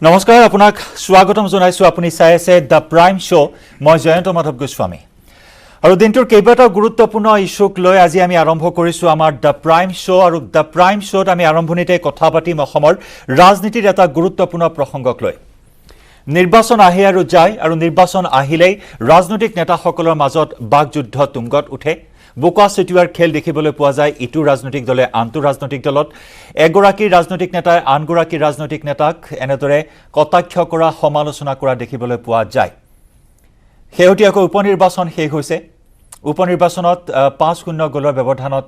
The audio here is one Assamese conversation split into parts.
নমস্কাৰ আপোনাক স্বাগতম জনাইছো আপুনি চাই আছে দ্য প্ৰাইম শ্ব মই জয়ন্ত মাধৱ গোস্বামী আৰু দিনটোৰ কেইবাটাও গুৰুত্বপূৰ্ণ ইস্যুক লৈ আজি আমি আৰম্ভ কৰিছো আমাৰ দ্য প্ৰাইম শ্ব আৰু দ্য প্ৰাইম শ্বত আমি আৰম্ভণিতে কথা পাতিম অসমৰ ৰাজনীতিৰ এটা গুৰুত্বপূৰ্ণ প্ৰসংগক লৈ নিৰ্বাচন আহে আৰু যায় আৰু নিৰ্বাচন আহিলেই ৰাজনৈতিক নেতাসকলৰ মাজত বাকযুদ্ধ তুংগত উঠে বোকা চিটুৱাৰ খেল দেখিবলৈ পোৱা যায় ইটো ৰাজনৈতিক দলে আনটো ৰাজনৈতিক দলত এগৰাকী ৰাজনৈতিক নেতাই আনগৰাকী ৰাজনৈতিক নেতাক এনেদৰে কটাক্ষ কৰা সমালোচনা কৰা দেখিবলৈ পোৱা যায় শেহতীয়াকৈ উপনিৰ্বাচন শেষ হৈছে উপনিৰ্বাচনত 5-0 গলৰ ব্যৱধানত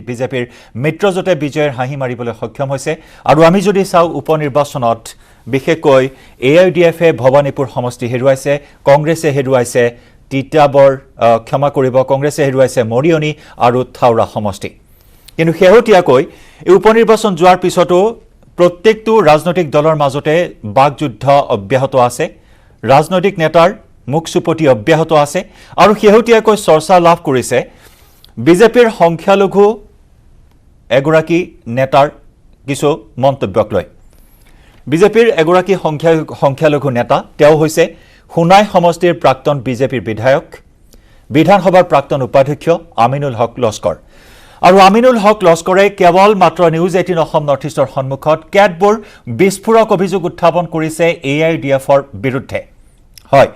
বিজেপিৰ মিত্ৰজোঁটে বিজয়ৰ হাঁহি মাৰিবলৈ সক্ষম হৈছে আৰু আমি যদি চাওঁ উপনিৰ্বাচনত বিশেষকৈ এআইডিএফে ভৱানীপুৰ সমষ্টি হেৰুৱাইছে কংগ্ৰেছে হেৰুৱাইছে তিতাবৰ ক্ষমা কৰিব কংগ্ৰেছে হেৰুৱাইছে মৰিয়নি আৰু থাউৰা সমষ্টি কিন্তু শেহতীয়াকৈ এই উপনিৰ্বাচন যোৱাৰ পিছতো প্ৰত্যেকটো ৰাজনৈতিক দলৰ মাজতে বাকযুদ্ধ অব্যাহত আছে ৰাজনৈতিক নেতাৰ মুখচুপতি অব্যাহত আছে আৰু শেহতীয়াকৈ চৰ্চা লাভ কৰিছে বিজেপিৰ সংখ্যালঘু এগৰাকী নেতাৰ কিছু মন্তব্যক লৈ বিজেপিৰ এগৰাকী সংখ্যালঘু নেতা তেওঁ হৈছে হুনাই সমষ্টিৰ প্ৰাক্তন বিজেপিৰ বিধায়ক বিধানসভাৰ প্ৰাক্তন উপাধ্যক্ষ আমিনুল হক লস্কৰ আৰু আমিনুল হক লস্কৰে কেৱল মাত্ৰ নিউজ 18 অসম নৰ্থ ইষ্টৰ সন্মুখত কেতবোৰ বিস্ফোৰক অভিযোগ উত্থাপন কৰিছে এআইডিএফৰ বিৰুদ্ধে হয়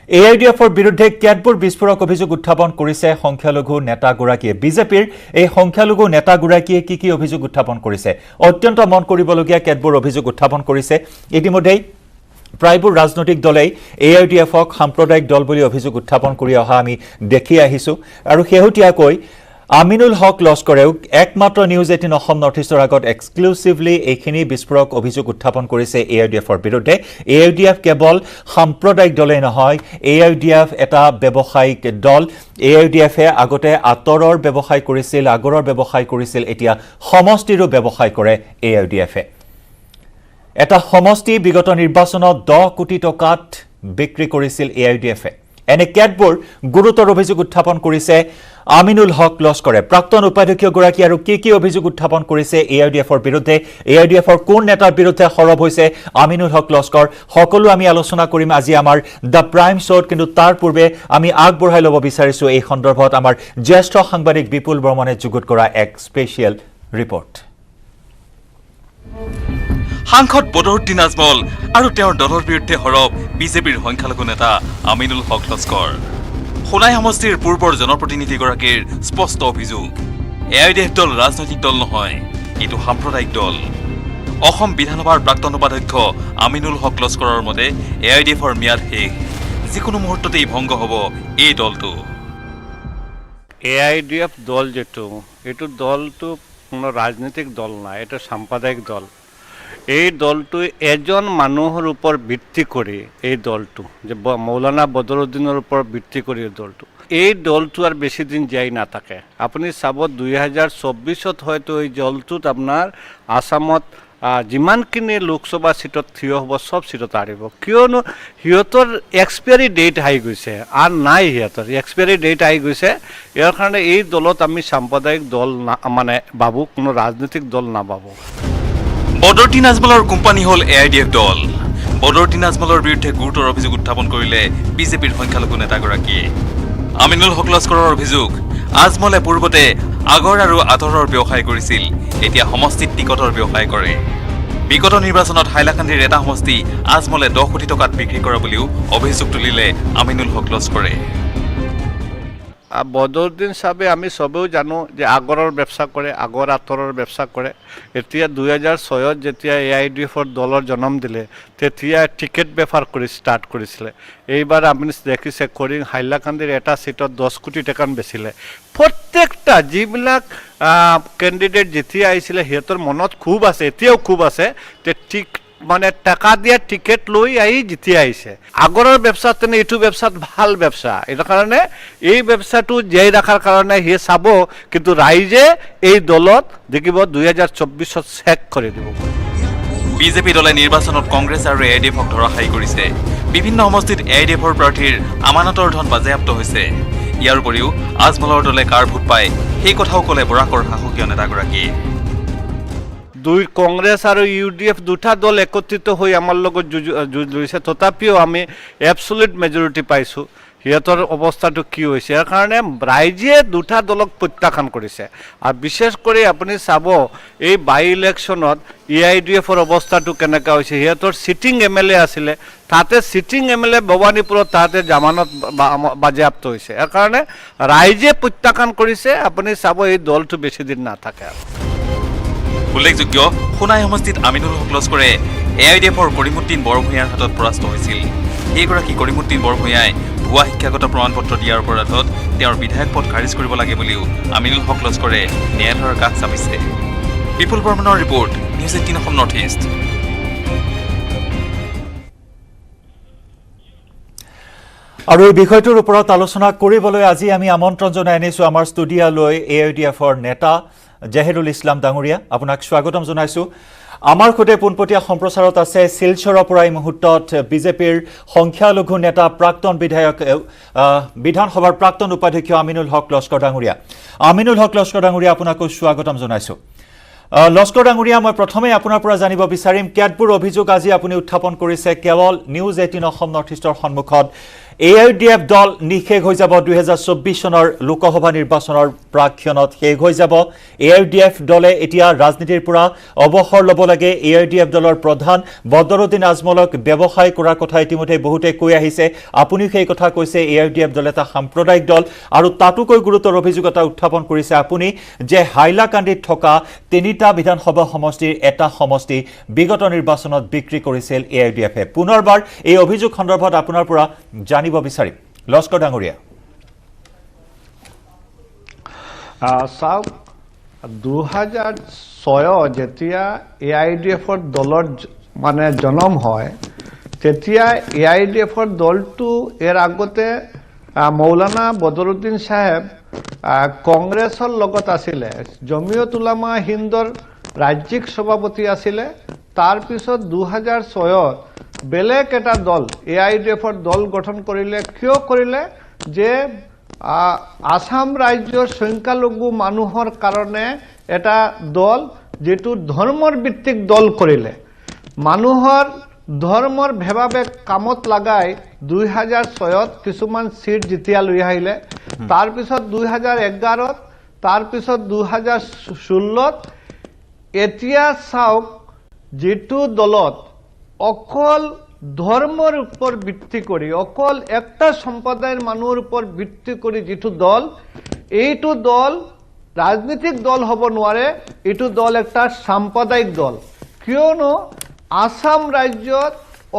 এআইডিএফৰ বিৰুদ্ধে কেতবোৰ বিস্ফোৰক অভিযোগ উত্থাপন কৰিছে সংখ্যালঘু নেতাগৰাকীয়ে বিজেপিৰ এই সংখ্যালঘু নেতাগৰাকীয়ে কি অভিযোগ উত্থাপন কৰিছে অত্যন্ত মন কৰিবলগীয়া কেতবোৰ অভিযোগ উত্থাপন কৰিছে ইতিমধ্যে প্ৰায়বোৰ ৰাজনৈতিক দলেই এআইডিএফক সাম্প্ৰদায়িক দল বুলি অভিযোগ উত্থাপন কৰি অহা আমি দেখি আহিছো আৰু শেহতীয়াকৈ আমিনুল হক লস্কৰেও একমাত্ৰ নিউজ 18 অসম নৰ্থ ইষ্টৰ আগত এক্সক্লুসিভলি এইখিনি বিস্ফোৰক অভিযোগ উত্থাপন কৰিছে এআইডিএফৰ বিৰুদ্ধে এআইডিএফ কেৱল সাম্প্ৰদায়িক দলেই নহয় এআইডিএফ এটা ব্যৱসায়িক দল এআইডিএফে আগতে আতৰৰ ব্যৱসায় কৰিছিল আগৰৰ ব্যৱসায় কৰিছিল এতিয়া সমষ্টিৰো ব্যৱসায় কৰে এআইডিএফে এটা সমষ্টি বিগত নিৰ্বাচনত 10 কোটি টকাত বিক্ৰী কৰিছিল এআইডিএফে এনে কেতবোৰ গুৰুতৰ অভিযোগ উত্থাপন কৰিছে আমিনুল হক লস্কৰে প্ৰাক্তন উপাধ্যক্ষ গৰাকী আৰু কি অভিযোগ উত্থাপন কৰিছে এআইডিএফৰ বিৰুদ্ধে এআইডিএফৰ কোন নেতাৰ বিৰুদ্ধে খৰব হৈছে আমিনুল হক লস্কৰ সকলো আমি আলোচনা কৰিম আজি আমাৰ দ্য প্ৰাইম শ্বট কিন্তু তাৰ পূৰ্বে আমি আগবঢ়াই ল'ব বিচাৰিছো এই সন্দৰ্ভত আমাৰ জ্যেষ্ঠ সাংবাদিক বিপুল বৰ্মনে যুগুত কৰা এক স্পেচিয়েল ৰিপৰ্ট সাংসদ বদৰুদ্দিন আজমল আৰু তেওঁৰ দলৰ বিৰুদ্ধে হৰব বিজেপিৰ সংখ্যালঘু নেতা আমিনুল হক লস্কৰ সোণাই সমষ্টিৰ পূৰ্বৰ জনপ্ৰতিনিধিগৰাকীৰ স্পষ্ট অভিযোগ এআইডিএফ দল ৰাজনৈতিক দল নহয় এইটো সাম্প্ৰদায়িক দল অসম বিধানসভাৰ প্ৰাক্তন উপাধ্যক্ষ আমিনুল হক লস্কৰৰ মতে এআইডিএফৰ ম্যাদ শেষ যিকোনো মুহূৰ্ততেই ভংগ হ'ব এই দলটো এআইডিএফ দল যেটো এইটো দলটো কোনো ৰাজনৈতিক দল নাই এটা সাম্প্ৰদায়িক দল এই দলটো এজন মানুহৰ ওপৰত ভিত্তি কৰি এই দলটো যে মৌলানা বদৰুদ্দিনৰ ওপৰত ভিত্তি কৰি এই দলটো আৰু বেছি দিন যাই নাথাকে আপুনি চাব 2024ত হয়তো এই দলটোত আপোনাৰ আসামত যিমানখিনি লোকসভা সিটত থিয় হ'ব সব সিটত আৰিব কিয়নো হিয়তৰ এক্সপায়াৰি ডেট আহি গৈছে আৰু নাই হিয়তৰ এক্সপায়াৰি ডেট আহি গৈছে ইয়াৰ কাৰণে এই দলত আমি সাম্প্ৰদায়িক দল মানে ভাবো কোনো ৰাজনৈতিক দল নাভাবো বদৰুদ্দিন আজমলৰ কোম্পানী হ'ল এআইডিএফ দল বদৰুদ্দিন আজমলৰ বিৰুদ্ধে গুৰুতৰ অভিযোগ উত্থাপন কৰিলে বিজেপিৰ সংখ্যালঘু নেতাগৰাকীয়ে আমিনুল হক লস্কৰৰ অভিযোগ আজমলে পূৰ্বতে আগৰ আৰু আতৰৰ ব্যৱসায় কৰিছিল এতিয়া সমষ্টিত টিকটৰ ব্যৱসায় কৰে বিগত নিৰ্বাচনত হাইলাকান্দিৰ এটা সমষ্টি আজমলে 10 কোটি টকাত বিক্ৰী কৰা বুলিও অভিযোগ তুলিলে আমিনুল হক লস্কৰে বদৰুদ্দিন সাহেবে আমি সবেও জানো যে আগৰৰ ব্যৱস্থা কৰে আগৰ আতৰৰ ব্যৱস্থা কৰে এতিয়া 2006ত যেতিয়া এআইডিএফৰ দলৰ জন্ম দিলে তেতিয়া টিকেট বেপাৰ কৰি ষ্টাৰ্ট কৰিছিলে এইবাৰ আপুনি দেখিছে কৰিং হাইলাকান্দিৰ এটা সিটত 10 কোটি টকা বেচিলে প্ৰত্যেকটা যিবিলাক ক্যান্ডিডেট যেতিয়া আহিছিলে সিহঁতৰ মনত খুব আছে এতিয়াও খুব আছে তে ঠিক মানে টাকা দিয়া টিকেট লৈ আহি জিতিয়া আহিছে আগৰৰ ব্যৱসায়ত তেনে এইটো ব্যৱসায়ত ভাল ব্যৱসায় এটা কাৰণে এই ব্যৱসায়টো জীয়াই ৰাখাৰ কাৰণে হে চাব কিন্তু ৰাইজে এই দলত দেখিব 2024ত চেক কৰি দিব বিজেপি দলে নিৰ্বাচনত কংগ্ৰেছ আৰু এআইডিএফক ধৰাশায়ী কৰিছে বিভিন্ন সমষ্টিত এআইডিএফৰ প্ৰাৰ্থীৰ আমানতৰ ধন বাজেয়াপ্ত হৈছে ইয়াৰ উপৰিও আজমলৰ দলে কাৰ ভোট পায় সেই কথাও ক'লে বৰাকৰ শাসকীয় নেতাগৰাকীয়ে কংগ্ৰেছ আৰু UDF দুটা দল একত্ৰিত হৈ আমাৰ লগত যুঁজ লৈছে, তথাপিও আমি এবছলিউট মেজৰিটি পাইছোঁ। সিহঁতৰ অৱস্থাটো কি হৈছে, ইয়াৰ কাৰণে ৰাইজে দুটা দলক প্ৰত্যাখ্যান কৰিছে। আৰু বিশেষ কৰি আপুনি চাব এই বাই ইলেকশ্যনত AIDFৰ অৱস্থাটো কেনেকুৱা হৈছে। সিহঁতৰ চিটিং MLA আছিলে, তাতে চিটিং MLA ভৱানীপুৰত তাতে জামানত বাজেয়াপ্ত হৈছে। ইয়াৰ কাৰণে ৰাইজে প্ৰত্যাখ্যান কৰিছে। আপুনি চাব এই দলটো বেছি দিন নাথাকে। উল্লেখযোগ্য, সোণাই সমষ্টিত আমিনুল হক লস্কৰে AIDFৰ কৰিমুদ্দিন বৰভূঞাৰ হাতত পৰাস্ত হৈছিল। এইগৰাকী কৰিমুদ্দিন বৰভূঞাই ভুৱা শিক্ষাগত প্ৰমাণপত্ৰ দিয়াৰ অপৰাধত তেওঁৰ বিধায়ক পদ খাৰিজ কৰিব লাগে বুলিও আমিনুল হক লস্কৰে ন্যায়ালয়ৰ কাষ চাপিছে। বিপুল বৰ্মনৰ report, news 18 Assam north east. আৰু এই বিষয়টোৰ ওপৰত আলোচনা কৰিবলৈ আজি আমি আমন্ত্ৰণ জনাই আনিছোঁ আমাৰ ষ্টুডিঅ'লৈ AIDFৰ নেতা জাহিৰুল ইছলাম ডাঙৰীয়া। আপোনাক স্বাগতম জনাইছোঁ। আমাৰ সৈতে পোনপটীয়া সম্প্ৰচাৰত আছে শিলচৰৰ পৰা এই মুহূৰ্তত বিজেপিৰ সংখ্যালঘু নেতা প্ৰাক্তন বিধায়ক বিধানসভাৰ প্ৰাক্তন উপাধ্যক্ষ আমিনুল হক লস্কৰ ডাঙৰীয়া। আমিনুল হক লস্কৰ ডাঙৰীয়া, আপোনাকো স্বাগতম জনাইছোঁ। লস্কৰ ডাঙৰীয়া, মই প্ৰথমে আপোনাৰ পৰা জানিব বিচাৰিম, কেতবোৰ অভিযোগ আজি আপুনি উত্থাপন কৰিছে কেৱল নিউজ 18 অসম নৰ্থ ইষ্টৰ সন্মুখত। AIDF দল নিশেষ হৈ যাব 2024 চনৰ লোকসভা নিৰ্বাচনৰ প্ৰাক্ষণত শেষ হৈ যাব। AIDF দলে এতিয়া ৰাজনীতিৰ পৰা অৱসৰ ল'ব লাগে। AIDF দলৰ প্ৰধান বদৰুদ্দিন আজমলক ব্যৱসায় কৰাৰ কথা ইতিমধ্যে বহুতে কৈ আহিছে। আপুনিও সেই কথা কৈছে। AIDF দল এটা সাম্প্ৰদায়িক দল আৰু তাতোকৈ গুৰুতৰ অভিযোগ এটা উত্থাপন কৰিছে আপুনি যে হাইলাকান্দিত থকা 3টা বিধানসভা সমষ্টিৰ এটা সমষ্টি বিগত নিৰ্বাচনত বিক্ৰী কৰিছিল AIDFে। পুনৰবাৰ এই অভিযোগ সন্দৰ্ভত আপোনাৰ পৰা জানিব বিচাৰিম। লস্কৰ ডাঙৰীয়া, চাওক, 2006 যেতিয়া AIDFৰ দলৰ মানে জন্ম হয়, তেতিয়া AIDFৰ দলটো এৰ আগতে মৌলানা বদৰুদ্দিন সাহেব কংগ্ৰেছৰ লগত আছিলে, জমিয়ত উলামা হিন্দৰ ৰাজ্যিক সভাপতি আছিলে। তাৰ পিছত 2006 বেলেগ এটা দল AIDFৰ দল গঠন কৰিলে। কিয় কৰিলে? যে আসাম ৰাজ্যৰ সংখ্যালঘু মানুহৰ কাৰণে এটা দল, যেটো ধৰ্মৰ ভিত্তিক দল কৰিলে। মানুহৰ ধৰ্মৰ ভেবাবেগ কামত লাগাই 2006 কিছুমান সিট যেতিয়া লৈ আহিলে। তাৰপিছত 2011, তাৰপিছত 2016, এতিয়া চাওক, যেটো দলত অকল ধৰ্মৰ ওপৰত ভিত্তি কৰি, অকল একটা সম্প্ৰদায়ৰ মানুহৰ ওপৰত ভিত্তি কৰি যেটো দল, এইটো দল ৰাজনৈতিক দল হ'ব নোৱাৰে। এইটো দল একটা সাম্প্ৰদায়িক দল। কিয়নো আসাম ৰাজ্যত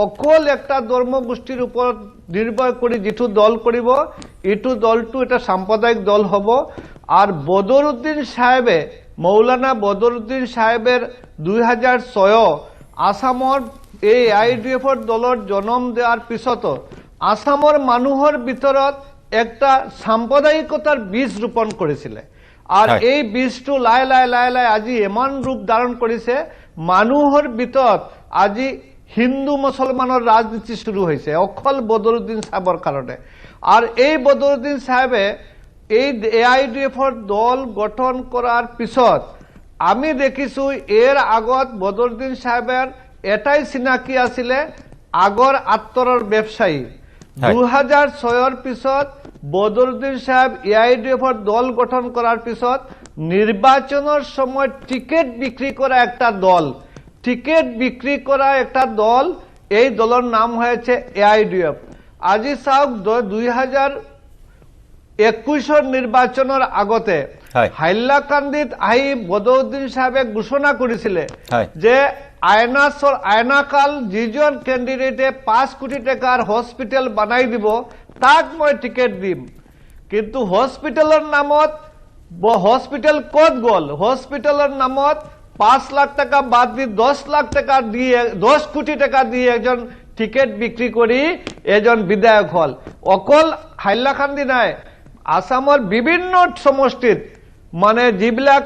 অকল একটা ধৰ্মগোষ্ঠীৰ ওপৰত নিৰ্ভৰ কৰি যেটো দল কৰিব, এইটো দলটো এটা সাম্প্ৰদায়িক দল হ'ব। আৰ বদৰুদ্দিন সাহেবে, মৌলানা বদৰুদ্দিন সাহেবেৰ 2006 আসামৰ এই AIDFৰ দলৰ জন্ম দেওয়াৰ পিছত আসামৰ মানুহৰ ভিতৰত একটা সাম্প্ৰদায়িকতাৰ বীজ ৰোপণ কৰিছিলে। আৰ এই বীজটো লাই লাই লাই লাই আজি এমন ৰূপ ধাৰণ কৰিছে, মানুহৰ ভিতৰত আজি হিন্দু মুসলমানৰ ৰাজনীতি শুৰু হৈছে অকল বদৰুদ্দিন সাহেবৰ কাৰণে। আৰ এই বদৰুদ্দিন সাহেবে এই AIDFৰ দল গঠন কৰাৰ পিছত আমি দেখিছো, এৰ আগত বদৰুদ্দিন সাহেবেৰ এটাই চিনাকি আছিলে, আগৰ আত্তৰৰ ব্যৱসায়ী। 2006 পিছত বদৰুদ্দিন সাহেব AIDFৰ দল গঠন কৰাৰ পিছত নির্বাচনের সময় টিকেট বিক্রি করা একটা দল, টিকেট বিক্রি করা একটা দল, এই দলের নাম হয়েছে AIDF। আজি চাওক, 2021 নির্বাচনের আগতে হাইলাকান্দিত আহি বদৰুদ্দিন সাহেবে ঘোষণা করেছিলে যে আয়নাকাল যিজন ক্যান্ডিডেটে 5 কোটি টাকার হসপিটাল বানাই দিব, তাক মই টিকেট দিম। কিন্তু হসপিটালের নামত, হসপিটাল কত গল? হসপিটালের নামত 5 লাখ টাকা বাদ দি 10 লাখ টাকা দিয়ে, 10 কোটি টাকা দিয়ে একজন টিকেট বিক্রি করি এজন বিধায়ক হল। অকল হাইলাকান্দি নাই, আসামৰ বিভিন্ন সমষ্টিত মানে যিবিলাক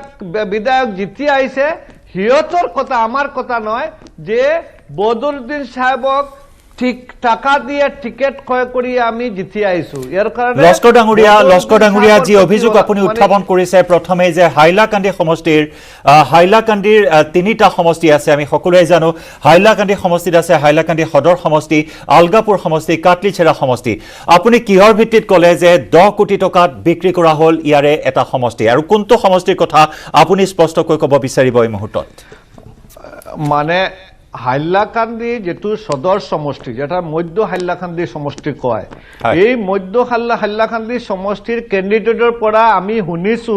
বিধায়ক জিতি আহিছে, সিহঁতৰ কথা, আমাৰ কথা নয়, যে বদৰুদ্দিন সাহেবক ঠিক টাকা দিয়ে টিকেট ক্ৰয় কৰি আমি জিতি আহিছো ইয়াৰ কাৰণে লস্কৰ ডাঙৰীয়া যি অভিযোগ আপুনি উত্থাপন কৰিছে প্ৰথমে যে হাইলাকান্দি হাইলাকান্দিৰ তিনিটা সমষ্টি আছে আমি সকলোৱে জানো হাইলাকান্দি সমষ্টিত আছে হাইলাকান্দি সদৰ সমষ্টি আলগাপুৰ সমষ্টি কাটলিচেৰা সমষ্টি আপুনি কিহৰ ভিত্তিত ক'লে যে 10 কোটি টকাত বিক্ৰী কৰা হ'ল ইয়াৰে এটা সমষ্টি আৰু কোনটো সমষ্টিৰ কথা আপুনি স্পষ্টকৈ ক'ব বিচাৰিব এই মুহূৰ্তত মানে হাইলাকান্দি যেটো সদৰ সমষ্টি যেটা মধ্য হাইলাকান্দি সমষ্টি কয় এই মধ্য হাইলাকান্দি সমষ্টিৰ ক্যান্ডিডেটৰ পৰা আমি শুনিছো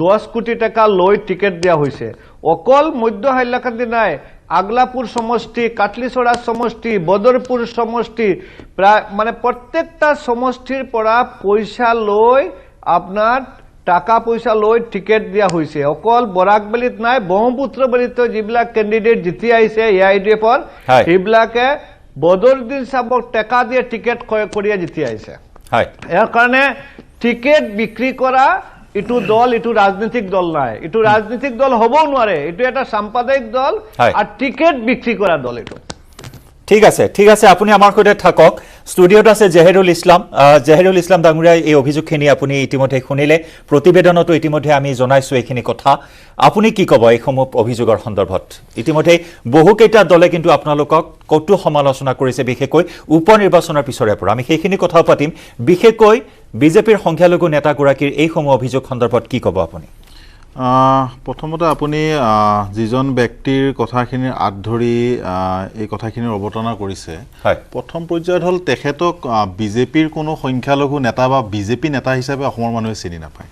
10 কোটি টাকা লৈ টিকেট দিয়া হৈছে অকল মধ্য হাইলাকান্দি নাই আগলাপুর সমষ্টি কাটলিছড়া সমষ্টি বদরপুর সমষ্টি প্রায় মানে প্রত্যেকটা সমষ্টিৰ পৰা পইচা লৈ আপনাৰ টাকা পয়সা লৈ টিকেট দিয়া হৈছে অকল বৰাকবেলিত নাই ব্ৰহ্মপুত্ৰবেলিত যিবিলাক ক্যান্ডিডেট জিতি আহিছে এআইডিএফৰ সেইবিলাকে বদৰুদ্দিন সাহেবক টাকা দিয়ে টিকেট ক্ৰয় কৰি জিতি আহিছে ইয়াৰ কাৰণে টিকেট বিক্ৰী কৰা ইটো দল ইটো ৰাজনৈতিক দল নাই ইটো ৰাজনৈতিক দল হ'বও নোৱাৰে ইটো এটা সাম্প্ৰদায়িক দল আৰু টিকেট বিক্ৰী কৰা দল ইটো ঠিক আছে আপুনি আমাৰ সৈতে থাকক ষ্টুডিঅ'ত আছে জহিৰুল ইছলাম ডাঙৰীয়া এই অভিযোগখিনি আপুনি ইতিমধ্যে শুনিলে প্ৰতিবেদনতো ইতিমধ্যে আমি জনাইছো এইখিনি কথা আপুনি কি ক'ব এইসমূহ অভিযোগৰ সন্দৰ্ভত ইতিমধ্যে বহুকেইটা দলে কিন্তু আপোনালোকক কটু সমালোচনা কৰিছে বিশেষকৈ উপ নিৰ্বাচনৰ পিছৰে পৰা আমি সেইখিনি কথাও পাতিম বিশেষকৈ বিজেপিৰ সংখ্যালঘু নেতাগৰাকীৰ এইসমূহ অভিযোগ সন্দৰ্ভত কি ক'ব আপুনি প্ৰথমতে আপুনি যিজন ব্যক্তিৰ কথাখিনিৰ আঁত ধৰি এই কথাখিনিৰ অৱতাৰণা কৰিছে প্ৰথম পৰ্যায়ত হ'ল তেখেতক বিজেপিৰ কোনো সংখ্যালঘু নেতা বা বিজেপি নেতা হিচাপে অসমৰ মানুহে চিনি নাপায়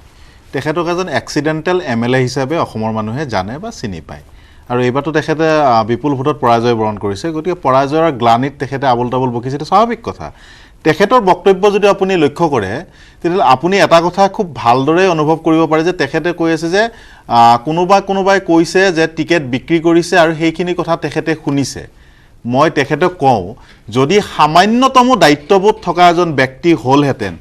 তেখেতক এজন এক্সিডেণ্টেল এমএলএ হিচাপে অসমৰ মানুহে জানে বা চিনি পায় আৰু এইবাৰতো তেখেতে বিপুল ভোটত পৰাজয় বৰণ কৰিছে গতিকে পৰাজয়ৰ গ্লানিত তেখেতে আবুল তাবুল বকিছে এটা স্বাভাৱিক কথা তেখেতৰ বক্তব্য যদি আপুনি লক্ষ্য কৰে তেতিয়াহ'লে আপুনি এটা কথা খুব ভালদৰে অনুভৱ কৰিব পাৰে যে তেখেতে কৈ আছে যে কোনোবাই কৈছে যে টিকেট বিক্ৰী কৰিছে আৰু সেইখিনি কথা তেখেতে শুনিছে মই তেখেতক কওঁ যদি সামান্যতম দায়িত্ববোধ থকা এজন ব্যক্তি হ'লহেঁতেন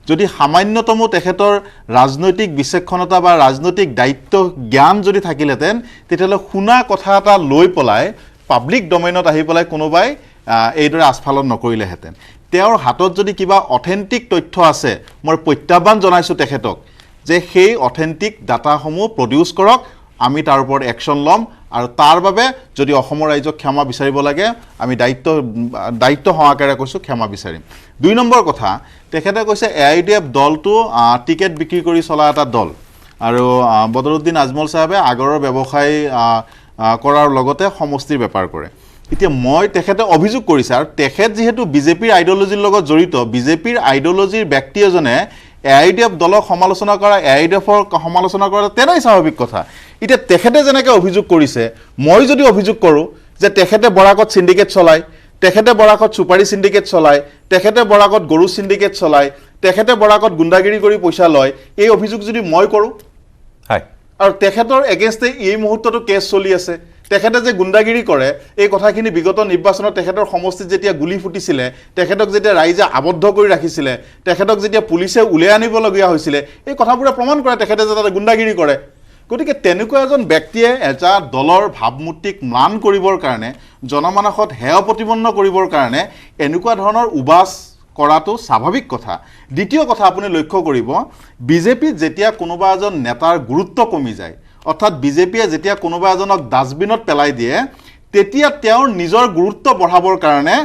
যদি সামান্যতম তেখেতৰ ৰাজনৈতিক বিচক্ষণতা বা ৰাজনৈতিক দায়িত্ব জ্ঞান যদি থাকিলহেঁতেন তেতিয়াহ'লে শুনা কথা এটা লৈ পেলাই পাব্লিক ডমেইনত আহি পেলাই কোনোবাই এইদৰে আস্ফালন নকৰিলেহেঁতেন তেওঁৰ হাতত যদি কিবা অথেন্টিক তথ্য আছে মই প্ৰত্যাহ্বান জনাইছোঁ তেখেতক যে সেই অথেন্টিক ডাটাসমূহ প্ৰডিউচ কৰক আমি তাৰ ওপৰত একশ্যন ল'ম আৰু তাৰ বাবে যদি অসমৰ ৰাইজক ক্ষমা বিচাৰিব লাগে আমি দায়িত্ব সহকাৰে কৈছোঁ ক্ষমা বিচাৰিম 2 নম্বৰ কথা তেখেতে কৈছে এআইডিএফ দলটো টিকেট বিক্ৰী কৰি চলা এটা দল আৰু বদৰুদ্দিন আজমল চাহাবে আগৰৰ ব্যৱসায় কৰাৰ লগতে সমষ্টিৰ বেপাৰ কৰে এতিয়া মই তেখেতে অভিযোগ কৰিছে আৰু তেখেত যেহেতু বিজেপিৰ আইডিঅলজিৰ লগত জড়িত বিজেপিৰ আইডিঅলজিৰ ব্যক্তি এজনে এআইডিএফ দলক সমালোচনা কৰা এআইডিএফৰ সমালোচনা কৰা তেনেই স্বাভাৱিক কথা এতিয়া তেখেতে যেনেকৈ অভিযোগ কৰিছে মই যদি অভিযোগ কৰোঁ যে তেখেতে বৰাকত সিন্ডিকেট চলায় তেখেতে বৰাকত সুপাৰী সিন্ডিকেট চলায় তেখেতে বৰাকত গৰু সিন্ডিকেট চলায় তেখেতে বৰাকত গুণ্ডাগিৰি কৰি পইচা লয় এই অভিযোগ যদি মই কৰোঁ আৰু তেখেতৰ এগেইনষ্টে এই মুহূৰ্ততো কেছ চলি আছে তেখেতে যে গুণ্ডাগিৰি কৰে এই কথাখিনি বিগত নিৰ্বাচনত তেখেতৰ সমষ্টিত যেতিয়া গুলি ফুটিছিলে তেখেতক যেতিয়া ৰাইজে আবদ্ধ কৰি ৰাখিছিলে তেখেতক যেতিয়া পুলিচে উলিয়াই আনিবলগীয়া হৈছিলে এই কথাবোৰে প্ৰমাণ কৰে তেখেতে যে তাতে গুণ্ডাগিৰি কৰে গতিকে তেনেকুৱা এজন ব্যক্তিয়ে এটা দলৰ ভাৱমূৰ্তিক ম্লান কৰিবৰ কাৰণে জনমানসত হেয় প্ৰতিপন্ন কৰিবৰ কাৰণে এনেকুৱা ধৰণৰ উবাচ কৰাটো স্বাভাৱিক কথা দ্বিতীয় কথা আপুনি লক্ষ্য কৰিব বিজেপিত যেতিয়া কোনোবা এজন নেতাৰ গুৰুত্ব কমি যায় অৰ্থাৎ বিজেপিয়ে যেতিয়া কোনোবা এজনক ডাষ্টবিনত পেলাই দিয়ে তেতিয়া তেওঁৰ নিজৰ গুৰুত্ব বঢ়াবৰ কাৰণে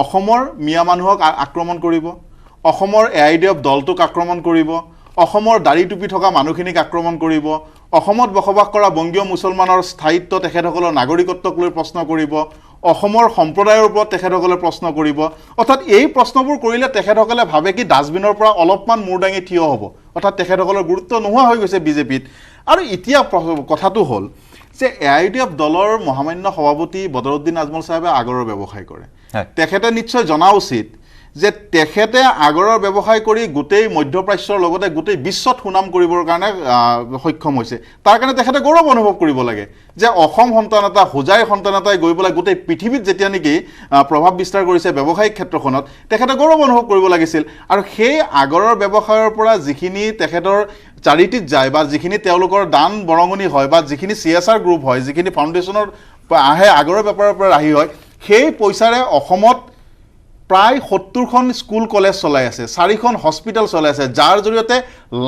অসমৰ মিয়া মানুহক আক্ৰমণ কৰিব অসমৰ এআইডিএফ দলটোক আক্ৰমণ কৰিব অসমৰ দাড়ি টুপি থকা মানুহখিনিক আক্ৰমণ কৰিব অসমত বসবাস কৰা বংগীয় মুছলমানৰ স্থায়িত্ব তেখেতসকলৰ নাগৰিকত্বক লৈ প্ৰশ্ন কৰিব অসমৰ সম্প্ৰদায়ৰ ওপৰত তেখেতসকলে প্ৰশ্ন কৰিব অৰ্থাৎ এই প্ৰশ্নবোৰ কৰিলে তেখেতসকলে ভাবে কি ডাষ্টবিনৰ পৰা অলপমান মূৰ দাঙি থিয় হ'ব অৰ্থাৎ তেখেতসকলৰ গুৰুত্ব নোহোৱা হৈ গৈছে বিজেপিত আৰু এতিয়া কথাটো হ'ল যে এআইডিএফ দলৰ মহামান্য সভাপতি বদৰুদ্দিন আজমল চাহাবে আগৰৰ ব্যৱসায় কৰে তেখেতে নিশ্চয় জনা উচিত যে তেখেতে আগৰৰ ব্যৱসায় কৰি গোটেই মধ্যপ্ৰাচ্যৰ লগতে গোটেই বিশ্বত সুনাম কৰিবৰ কাৰণে সক্ষম হৈছে তাৰ কাৰণে তেখেতে গৌৰৱ অনুভৱ কৰিব লাগে যে অসম সন্তান এটা হোজাই সন্তান এটাই গৈ পেলাই গোটেই পৃথিৱীত যেতিয়া নেকি প্ৰভাৱ বিস্তাৰ কৰিছে ব্যৱসায়িক ক্ষেত্ৰখনত তেখেতে গৌৰৱ অনুভৱ কৰিব লাগিছিল আৰু সেই আগৰৰ ব্যৱসায়ৰ পৰা যিখিনি তেখেতৰ চাৰিটিত যায় বা যিখিনি তেওঁলোকৰ দান বৰঙণি হয় বা যিখিনি CSR গ্ৰুপ হয় যিখিনি ফাউণ্ডেশ্যনৰ আহে আগৰৰ বেপাৰৰ পৰা ৰাহি হয় সেই পইচাৰে অসমত প্ৰায় 70খন স্কুল কলেজ চলাই আছে, 4খন হস্পিটেল চলাই আছে, যাৰ জৰিয়তে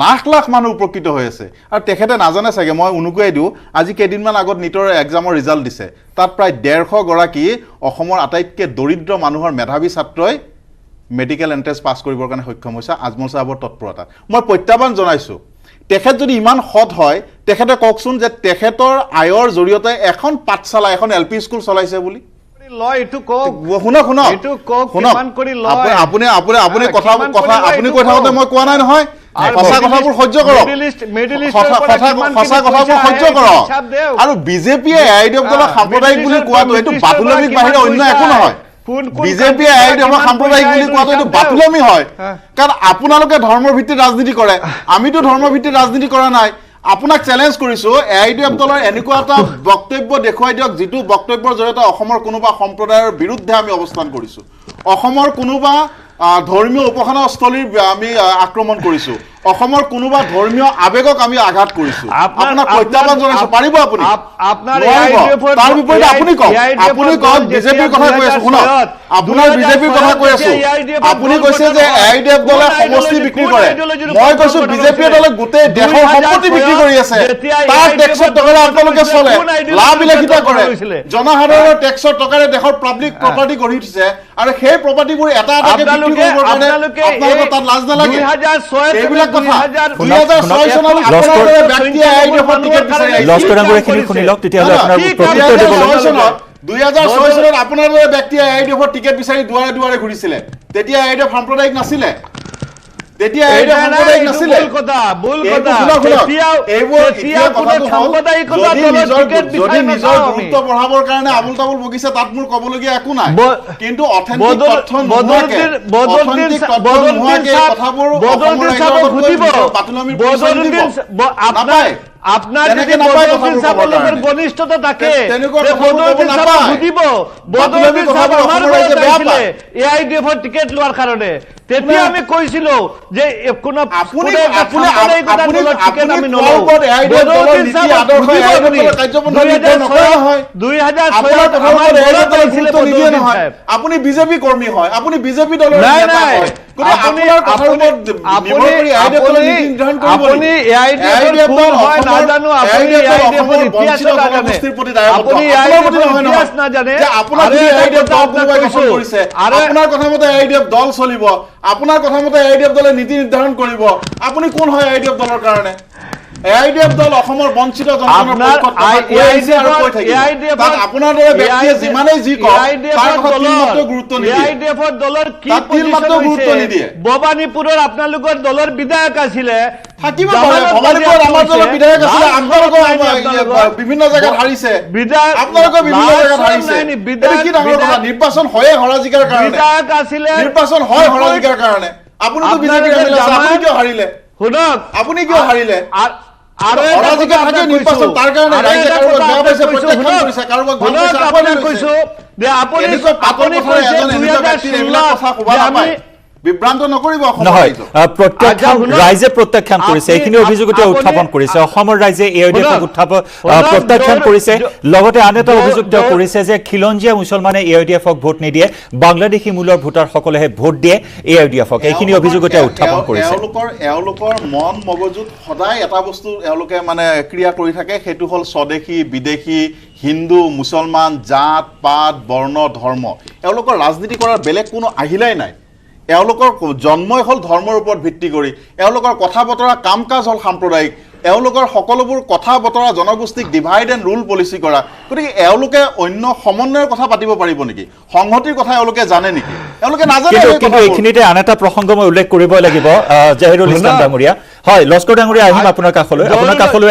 লাখ লাখ মানুহ উপকৃত হৈ আছে। আৰু তেখেতে নাজানে চাগে, মই উনুকুৱাই দিওঁ, আজি কেইদিনমান আগত নিটৰ এক্সামৰ ৰিজাল্ট দিছে, তাত প্ৰায় 150 গৰাকী অসমৰ আটাইতকৈ দৰিদ্ৰ মানুহৰ মেধাৱী ছাত্ৰই মেডিকেল এণ্ট্ৰেন্স পাছ কৰিবৰ কাৰণে সক্ষম হৈছে আজমল চাহাবৰ তৎপৰতাত। মই প্ৰত্যাহ্বান জনাইছোঁ, তেখেত যদি ইমান সৎ হয় তেখেতে কওকচোন যে তেখেতৰ আয়ৰ জৰিয়তে এখন পাঠশালা, এখন LP স্কুল চলাইছে বুলি। আপুনি কৈ থাকোঁতে মই কোৱা নাই নহয়, সঁচা কথাবোৰ সহ্য কৰক, সঁচা কথাবোৰ সহ্য কৰক। আৰু বিজেপিয়ে AIDF দলক সাম্প্ৰদায়িক বুলি কোৱাটো এইটো বাতুলমিক বাহিৰে অন্য একো নহয়। বিজেপিয়ে AIDF সাম্প্ৰদায়িক বুলি কোৱাটো এইটো বাতুলমি হয়, কাৰণ আপোনালোকে ধৰ্মৰ ভিত্তিত ৰাজনীতি কৰে, আমিতো ধৰ্মৰ ভিত্তিত ৰাজনীতি কৰা নাই। আপোনাক চেলেঞ্জ কৰিছোঁ, AIDF দলৰ এনেকুৱা এটা বক্তব্য দেখুৱাই দিয়ক যিটো বক্তব্যৰ জৰিয়তে অসমৰ কোনোবা সম্প্ৰদায়ৰ বিৰুদ্ধে আমি অৱস্থান কৰিছোঁ, অসমৰ কোনোবা ধৰ্মীয় উপাসনাস্থলীৰ আমি আক্ৰমণ কৰিছোঁ, অসমৰ কোনোবা ধৰ্মীয় আবেগক আমি আঘাত কৰিছোঁ। আপোনাক প্ৰত্যাহ্বান জনাইছোঁ, পাৰিব আপুনি? তাৰ বিপৰীতে আপুনি কওক, বিজেপিৰ কথা কৈ আছোঁ, শুনক, আপোনাৰ বিজেপিৰ কথা কৈ আছোঁ। আপুনি কৈছে যে AIDF দলে সমষ্টি বিক্ৰী কৰে, মই কৈছোঁ বিজেপি দলে গোটেই দেশৰ সম্পত্তি বিক্ৰী কৰি আছে, তাৰ টেক্সৰ টকাৰে আপোনালোকে চলে, লাভ বিলাসিতা কৰে, জনসাধাৰণৰ টেক্সৰ টকাৰে দেশৰ পাব্লিক প্ৰপাৰ্টি গঢ়ি উঠিছে, আৰু সেই প্ৰপাৰ্টিবোৰ এটা এটাকে বিক্ৰী কৰিবৰ কাৰণে আপোনালোকৰ তাত লাজ নালাগে? এইবিলাক কথা 2006 চনত আপোনাৰ দৰে ব্যক্তিয়ে AIDFৰ টিকেট বিচাৰি আহিছিল। 2006 চনত আপোনাৰ দৰে ব্যক্তিয়ে AIDFৰ টিকেট বিচাৰি দুৱাৰে দুৱাৰে ঘূৰিছিলে, তেতিয়া AIDF সাম্প্ৰদায়িক নাছিলে, তেতিয়া AIDF সাম্প্ৰদায়িক নাছিলে। যদি নিজৰ গুৰুত্ব বঢ়াবৰ কাৰণে আবুল তাবুল বগিছে, তাত মোৰ ক'বলগীয়া একো নাই, কিন্তু অথেন্টিক তথ্য নোহোৱাকে কথাবোৰ অসমৰ ৰাইজৰ আগত বাতুলমিৰ পৰিচয় দিব নাপায়। আপনাৰ যদি বদৰুদ্দিন সাহেবেৰ ঘনিষ্ঠতা থাকে, বদৰুদ্দিন সাহেব বুঝিব, বদৰুদ্দিন সাহেব আমাৰ ঘৰে যাইছিলে AIDFৰ টিকেট লোৱাৰ কাৰণে, তেতিয়া আমি কৈছিলো যে কোন টিকেট আমি নলওঁ। বদৰুদ্দিন সাহেব বুঝিব, 2006 আপুনি বিজেপি কৰ্মী হয়, আপুনি বিজেপি দলৰ আপোনাৰ কথা মতে AIDF দল চলিব, আপোনাৰ কথা মতে AIDF দলে নীতি নিৰ্ধাৰণ কৰিব, আপুনি কোন হয় AIDF দলৰ কাৰণে? AIDF দল অসমৰ বঞ্চিত জনগণৰ পক্ষত আপোনাৰ দৰে ব্যক্তিয়ে যিমানেই যি কওক তাৰ কথা তিলমাত্ৰ গুৰুত্ব নিদিয়ে। ভবানীপুৰৰ আপোনালোকৰ দলৰ বিধায়ক আছিলে, থাকিব পাৰে, ভবানীপুৰত আমাৰ দলৰ বিধায়ক আছিলে, আপোনালোকৰ বিভিন্ন জায়গাত হাৰিছে, আপোনালোকৰ বিভিন্ন জায়গাত হাৰিছে, কি ডাঙৰ কথা? নিৰ্বাচন হয়ে হৰাজিকাৰ কাৰণে, বিধায়ক আছিলে, নিৰ্বাচন হয় হৰাজিকাৰ কাৰণে। আপুনিতো বিজেপিৰ এমএলএ, আপুনি কিয় হাৰিলে? শুনক, আপুনি কিয় হাৰিলে? আৰু হৰাজিকাৰ থাকে নিৰ্বাচন, তাৰ কাৰণে ৰাইজে কাৰোবাক বেয়া পাইছে, প্ৰত্যাখ্যান কৰিছে, কাৰোবাক ভাল পাইছে, আপুনি কৈছো যে আপুনি বিভ্ৰান্ত নকৰিব। নহয়, ৰাইজে প্ৰত্যাখ্যান কৰিছে, এইখিনি অভিযোগতে উত্থাপন কৰিছে, অসমৰ ৰাইজে AIDFক প্ৰত্যাখ্যান কৰিছে। লগতে আন এটা অভিযোগ তেওঁ কৰিছে যে খিলঞ্জীয়া মুছলমানে AIDFক ভোট নিদিয়ে, বাংলাদেশী মূলৰ ভোটাৰসকলেহে ভোট দিয়ে AIDFক, এইখিনি অভিযোগতে উত্থাপন কৰিছে। এওঁলোকৰ মন মগজুত সদায় এটা বস্তু এওঁলোকে মানে ক্ৰিয়া কৰি থাকে, সেইটো হ'ল স্বদেশী বিদেশী, হিন্দু মুছলমান, জাত পাত বৰ্ণ ধৰ্ম। এওঁলোকৰ ৰাজনীতি কৰাৰ বেলেগ কোনো আহিলাই নাই। এওঁলোকৰ জন্মই হ'ল ধৰ্মৰ ওপৰত ভিত্তি কৰি, এওঁলোকৰ কথা বতৰা কাম কাজ হ'ল সাম্প্ৰদায়িক, এওঁলোকৰ সকলোবোৰ কথা বতৰা জনগোষ্ঠীক ডিভাইড এণ্ড ৰুল পলিচি কৰা। গতিকে এওঁলোকে অন্য সমন্বয়ৰ কথা পাতিব পাৰিব নেকি? সংহতিৰ কথা এওঁলোকে জানে নেকি? এওঁলোকে নাজানে। কিন্তু এইখিনিতে আন এটা প্ৰসংগ মই উল্লেখ কৰিবই লাগিব, জাহিৰুল ইছলাম ডাঙৰীয়া। হয়, লস্কৰ ডাঙৰীয়া, আহিম আপোনাৰ কাষলৈ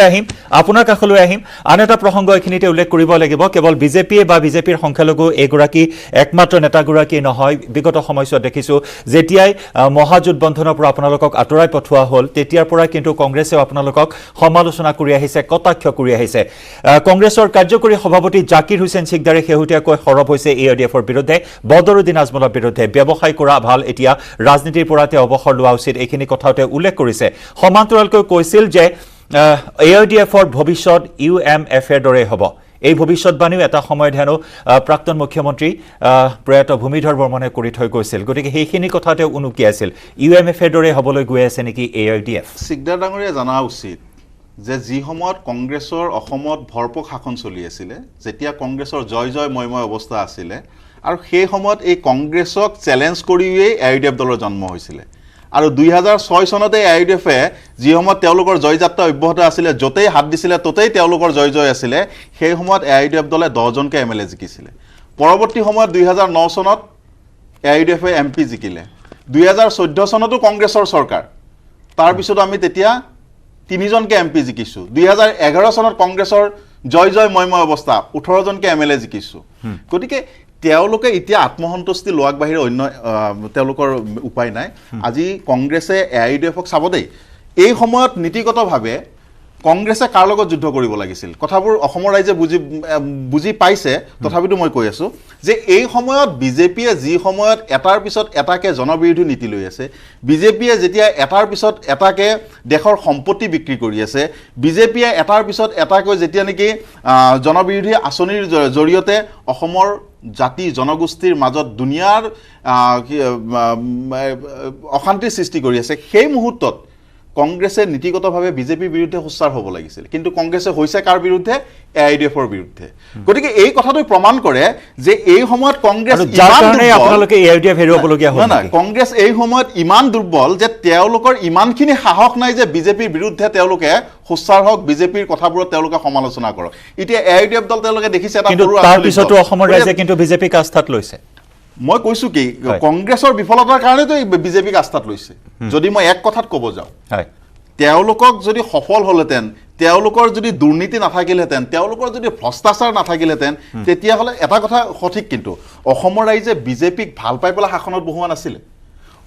আহিম। আন এটা প্ৰসংগ এইখিনিতে উল্লেখ কৰিব লাগিব, কেৱল বিজেপিয়ে বা বিজেপিৰ সংখ্যালঘু এগৰাকী একমাত্ৰ নেতাগৰাকী নহয়। বিগত সময়ছোৱাত দেখিছোঁ যেতিয়াই মহাজোঁট বন্ধনৰ পৰা আপোনালোকক আঁতৰাই পঠোৱা হ'ল, তেতিয়াৰ পৰাই কিন্তু কংগ্ৰেছেও আপোনালোকক সমালোচনা কৰি আহিছে, কটাক্ষ কৰি আহিছে। কংগ্ৰেছৰ কাৰ্যকৰী সভাপতি জাকিৰ হুছেইন সিকদাৰে শেহতীয়াকৈ সৰব হৈছে AIDFৰ বিৰুদ্ধে, বদৰুদ্দিন আজমলৰ বিৰুদ্ধে। ব্যৱসায় কৰা ভাল, এতিয়া ৰাজনীতিৰ পৰা তেওঁ অৱসৰ লোৱা উচিত, এইখিনি কথাও তেওঁ উল্লেখ কৰিছে। সমান্তৰালকৈ কৈছিল যে AIDFৰ ভৱিষ্যত UMF-ৰ দৰে হ'ব। এই ভৱিষ্যৎবাণীও এটা সময়ত হেনো প্ৰাক্তন মুখ্যমন্ত্ৰী প্ৰয়াত ভূমিধৰ বৰ্মনে কৰি থৈ গৈছিল গতিকে সেইখিনি কথা তেওঁ উনুকিয়াইছিল UMF-ৰ দৰে হ'বলৈ গৈ আছে নেকি AIDF সিকদাৰ ডাঙৰীয়া জনা উচিত যে যি সময়ত কংগ্ৰেছৰ অসমত ভৰপক শাসন চলি আছিলে যেতিয়া কংগ্ৰেছৰ জয় জয় ময়ময় অৱস্থা আছিলে আৰু সেই সময়ত এই কংগ্ৰেছক চ্যালেঞ্জ কৰিয়ে AIDF দলৰ জন্ম হৈছিলে আৰু 2006 চনতে AIDF-এ যি সময়ত তেওঁলোকৰ জয়যাত্ৰা অব্যাহত আছিলে যতেই হাত দিছিলে ততেই তেওঁলোকৰ জয় জয় আছিলে সেই সময়ত AIDF দলে 10 জনকে MLA জিকিছিলে পৰৱৰ্তী সময়ত 2009 চনত AIDF-এ MP জিকিলে 2014 চনতো কংগ্ৰেছৰ চৰকাৰ তাৰ পিছত আমি তেতিয়া 3 জনকে MP জিকিছো 2011 চনত কংগ্ৰেছৰ জয় জয় ময়ময় অৱস্থা 18 জনকে MLA জিকিছো গতিকে তেওঁলোকে এতিয়া আত্মসন্তুষ্টি লোৱাৰ বাহিৰে অন্য তেওঁলোকৰ উপায় নাই আজি কংগ্ৰেছে AIDF-ক চাব দেই এই সময়ত নীতিগতভাৱে কংগ্ৰেছে কাৰ লগত যুদ্ধ কৰিব লাগিছিল কথাবোৰ অসমৰ ৰাইজে বুজি পাইছে তথাপিতো মই কৈ আছো যে এই সময়ত বিজেপিয়ে যি সময়ত এটাৰ পিছত এটাকে জনবিৰোধী নীতি লৈ আছে বিজেপিয়ে যেতিয়া এটাৰ পিছত এটাকে দেশৰ সম্পত্তি বিক্ৰী কৰি আছে বিজেপিয়ে এটাৰ পিছত এটাকৈ যেতিয়া নেকি জনবিৰোধী আঁচনিৰ জৰিয়তে অসমৰ জাতি জনগোষ্ঠীৰ মাজত দুনিয়াৰ অশান্তিৰ সৃষ্টি কৰি আছে সেই মুহূৰ্তত কংগ্ৰেছে নীতিগতভাৱে বিজেপিৰ বিৰুদ্ধে হুঁচাৰ হ'ব লাগিছিল কিন্তু কংগ্ৰেছে হৈছে কাৰ বিৰুদ্ধে AIDF-ৰ বিৰুদ্ধে গতিকে এই কথাটো প্ৰমাণ কৰে যে এই সময়ত কংগ্ৰেছ যাৰ কাৰণে আপোনালোকে AIDF হেৰুৱাবলগীয়া হ'ল কংগ্ৰেছ এই সময়ত ইমান দুৰ্বল যে তেওঁলোকৰ ইমানখিনি সাহস নাই যে বিজেপিৰ বিৰুদ্ধে তেওঁলোকে হুঁচাৰ হওক বিজেপিৰ কথাবোৰত তেওঁলোকে সমালোচনা কৰক এতিয়া AIDF দল তেওঁলোকে দেখিছে এটা কিন্তু তাৰ পিছতো অসমৰ ৰাইজে কিন্তু বিজেপিক আস্থাত লৈছে মই কৈছো কি কংগ্ৰেছৰ বিফলতাৰ কাৰণেতো বিজেপিক আস্থাত লৈছে যদি মই এক কথাত ক'ব যাওঁ তেওঁলোকক যদি সফল হলহেঁতেন তেওঁলোকৰ যদি দুৰ্নীতি নাথাকিলহেঁতেন তেওঁলোকৰ যদি ভ্ৰষ্টাচাৰ নাথাকিলহেঁতেন তেতিয়াহ'লে এটা কথা সঠিক কিন্তু অসমৰ ৰাইজে বিজেপিক ভাল পাই পেলাই শাসনত বহোৱা নাছিলে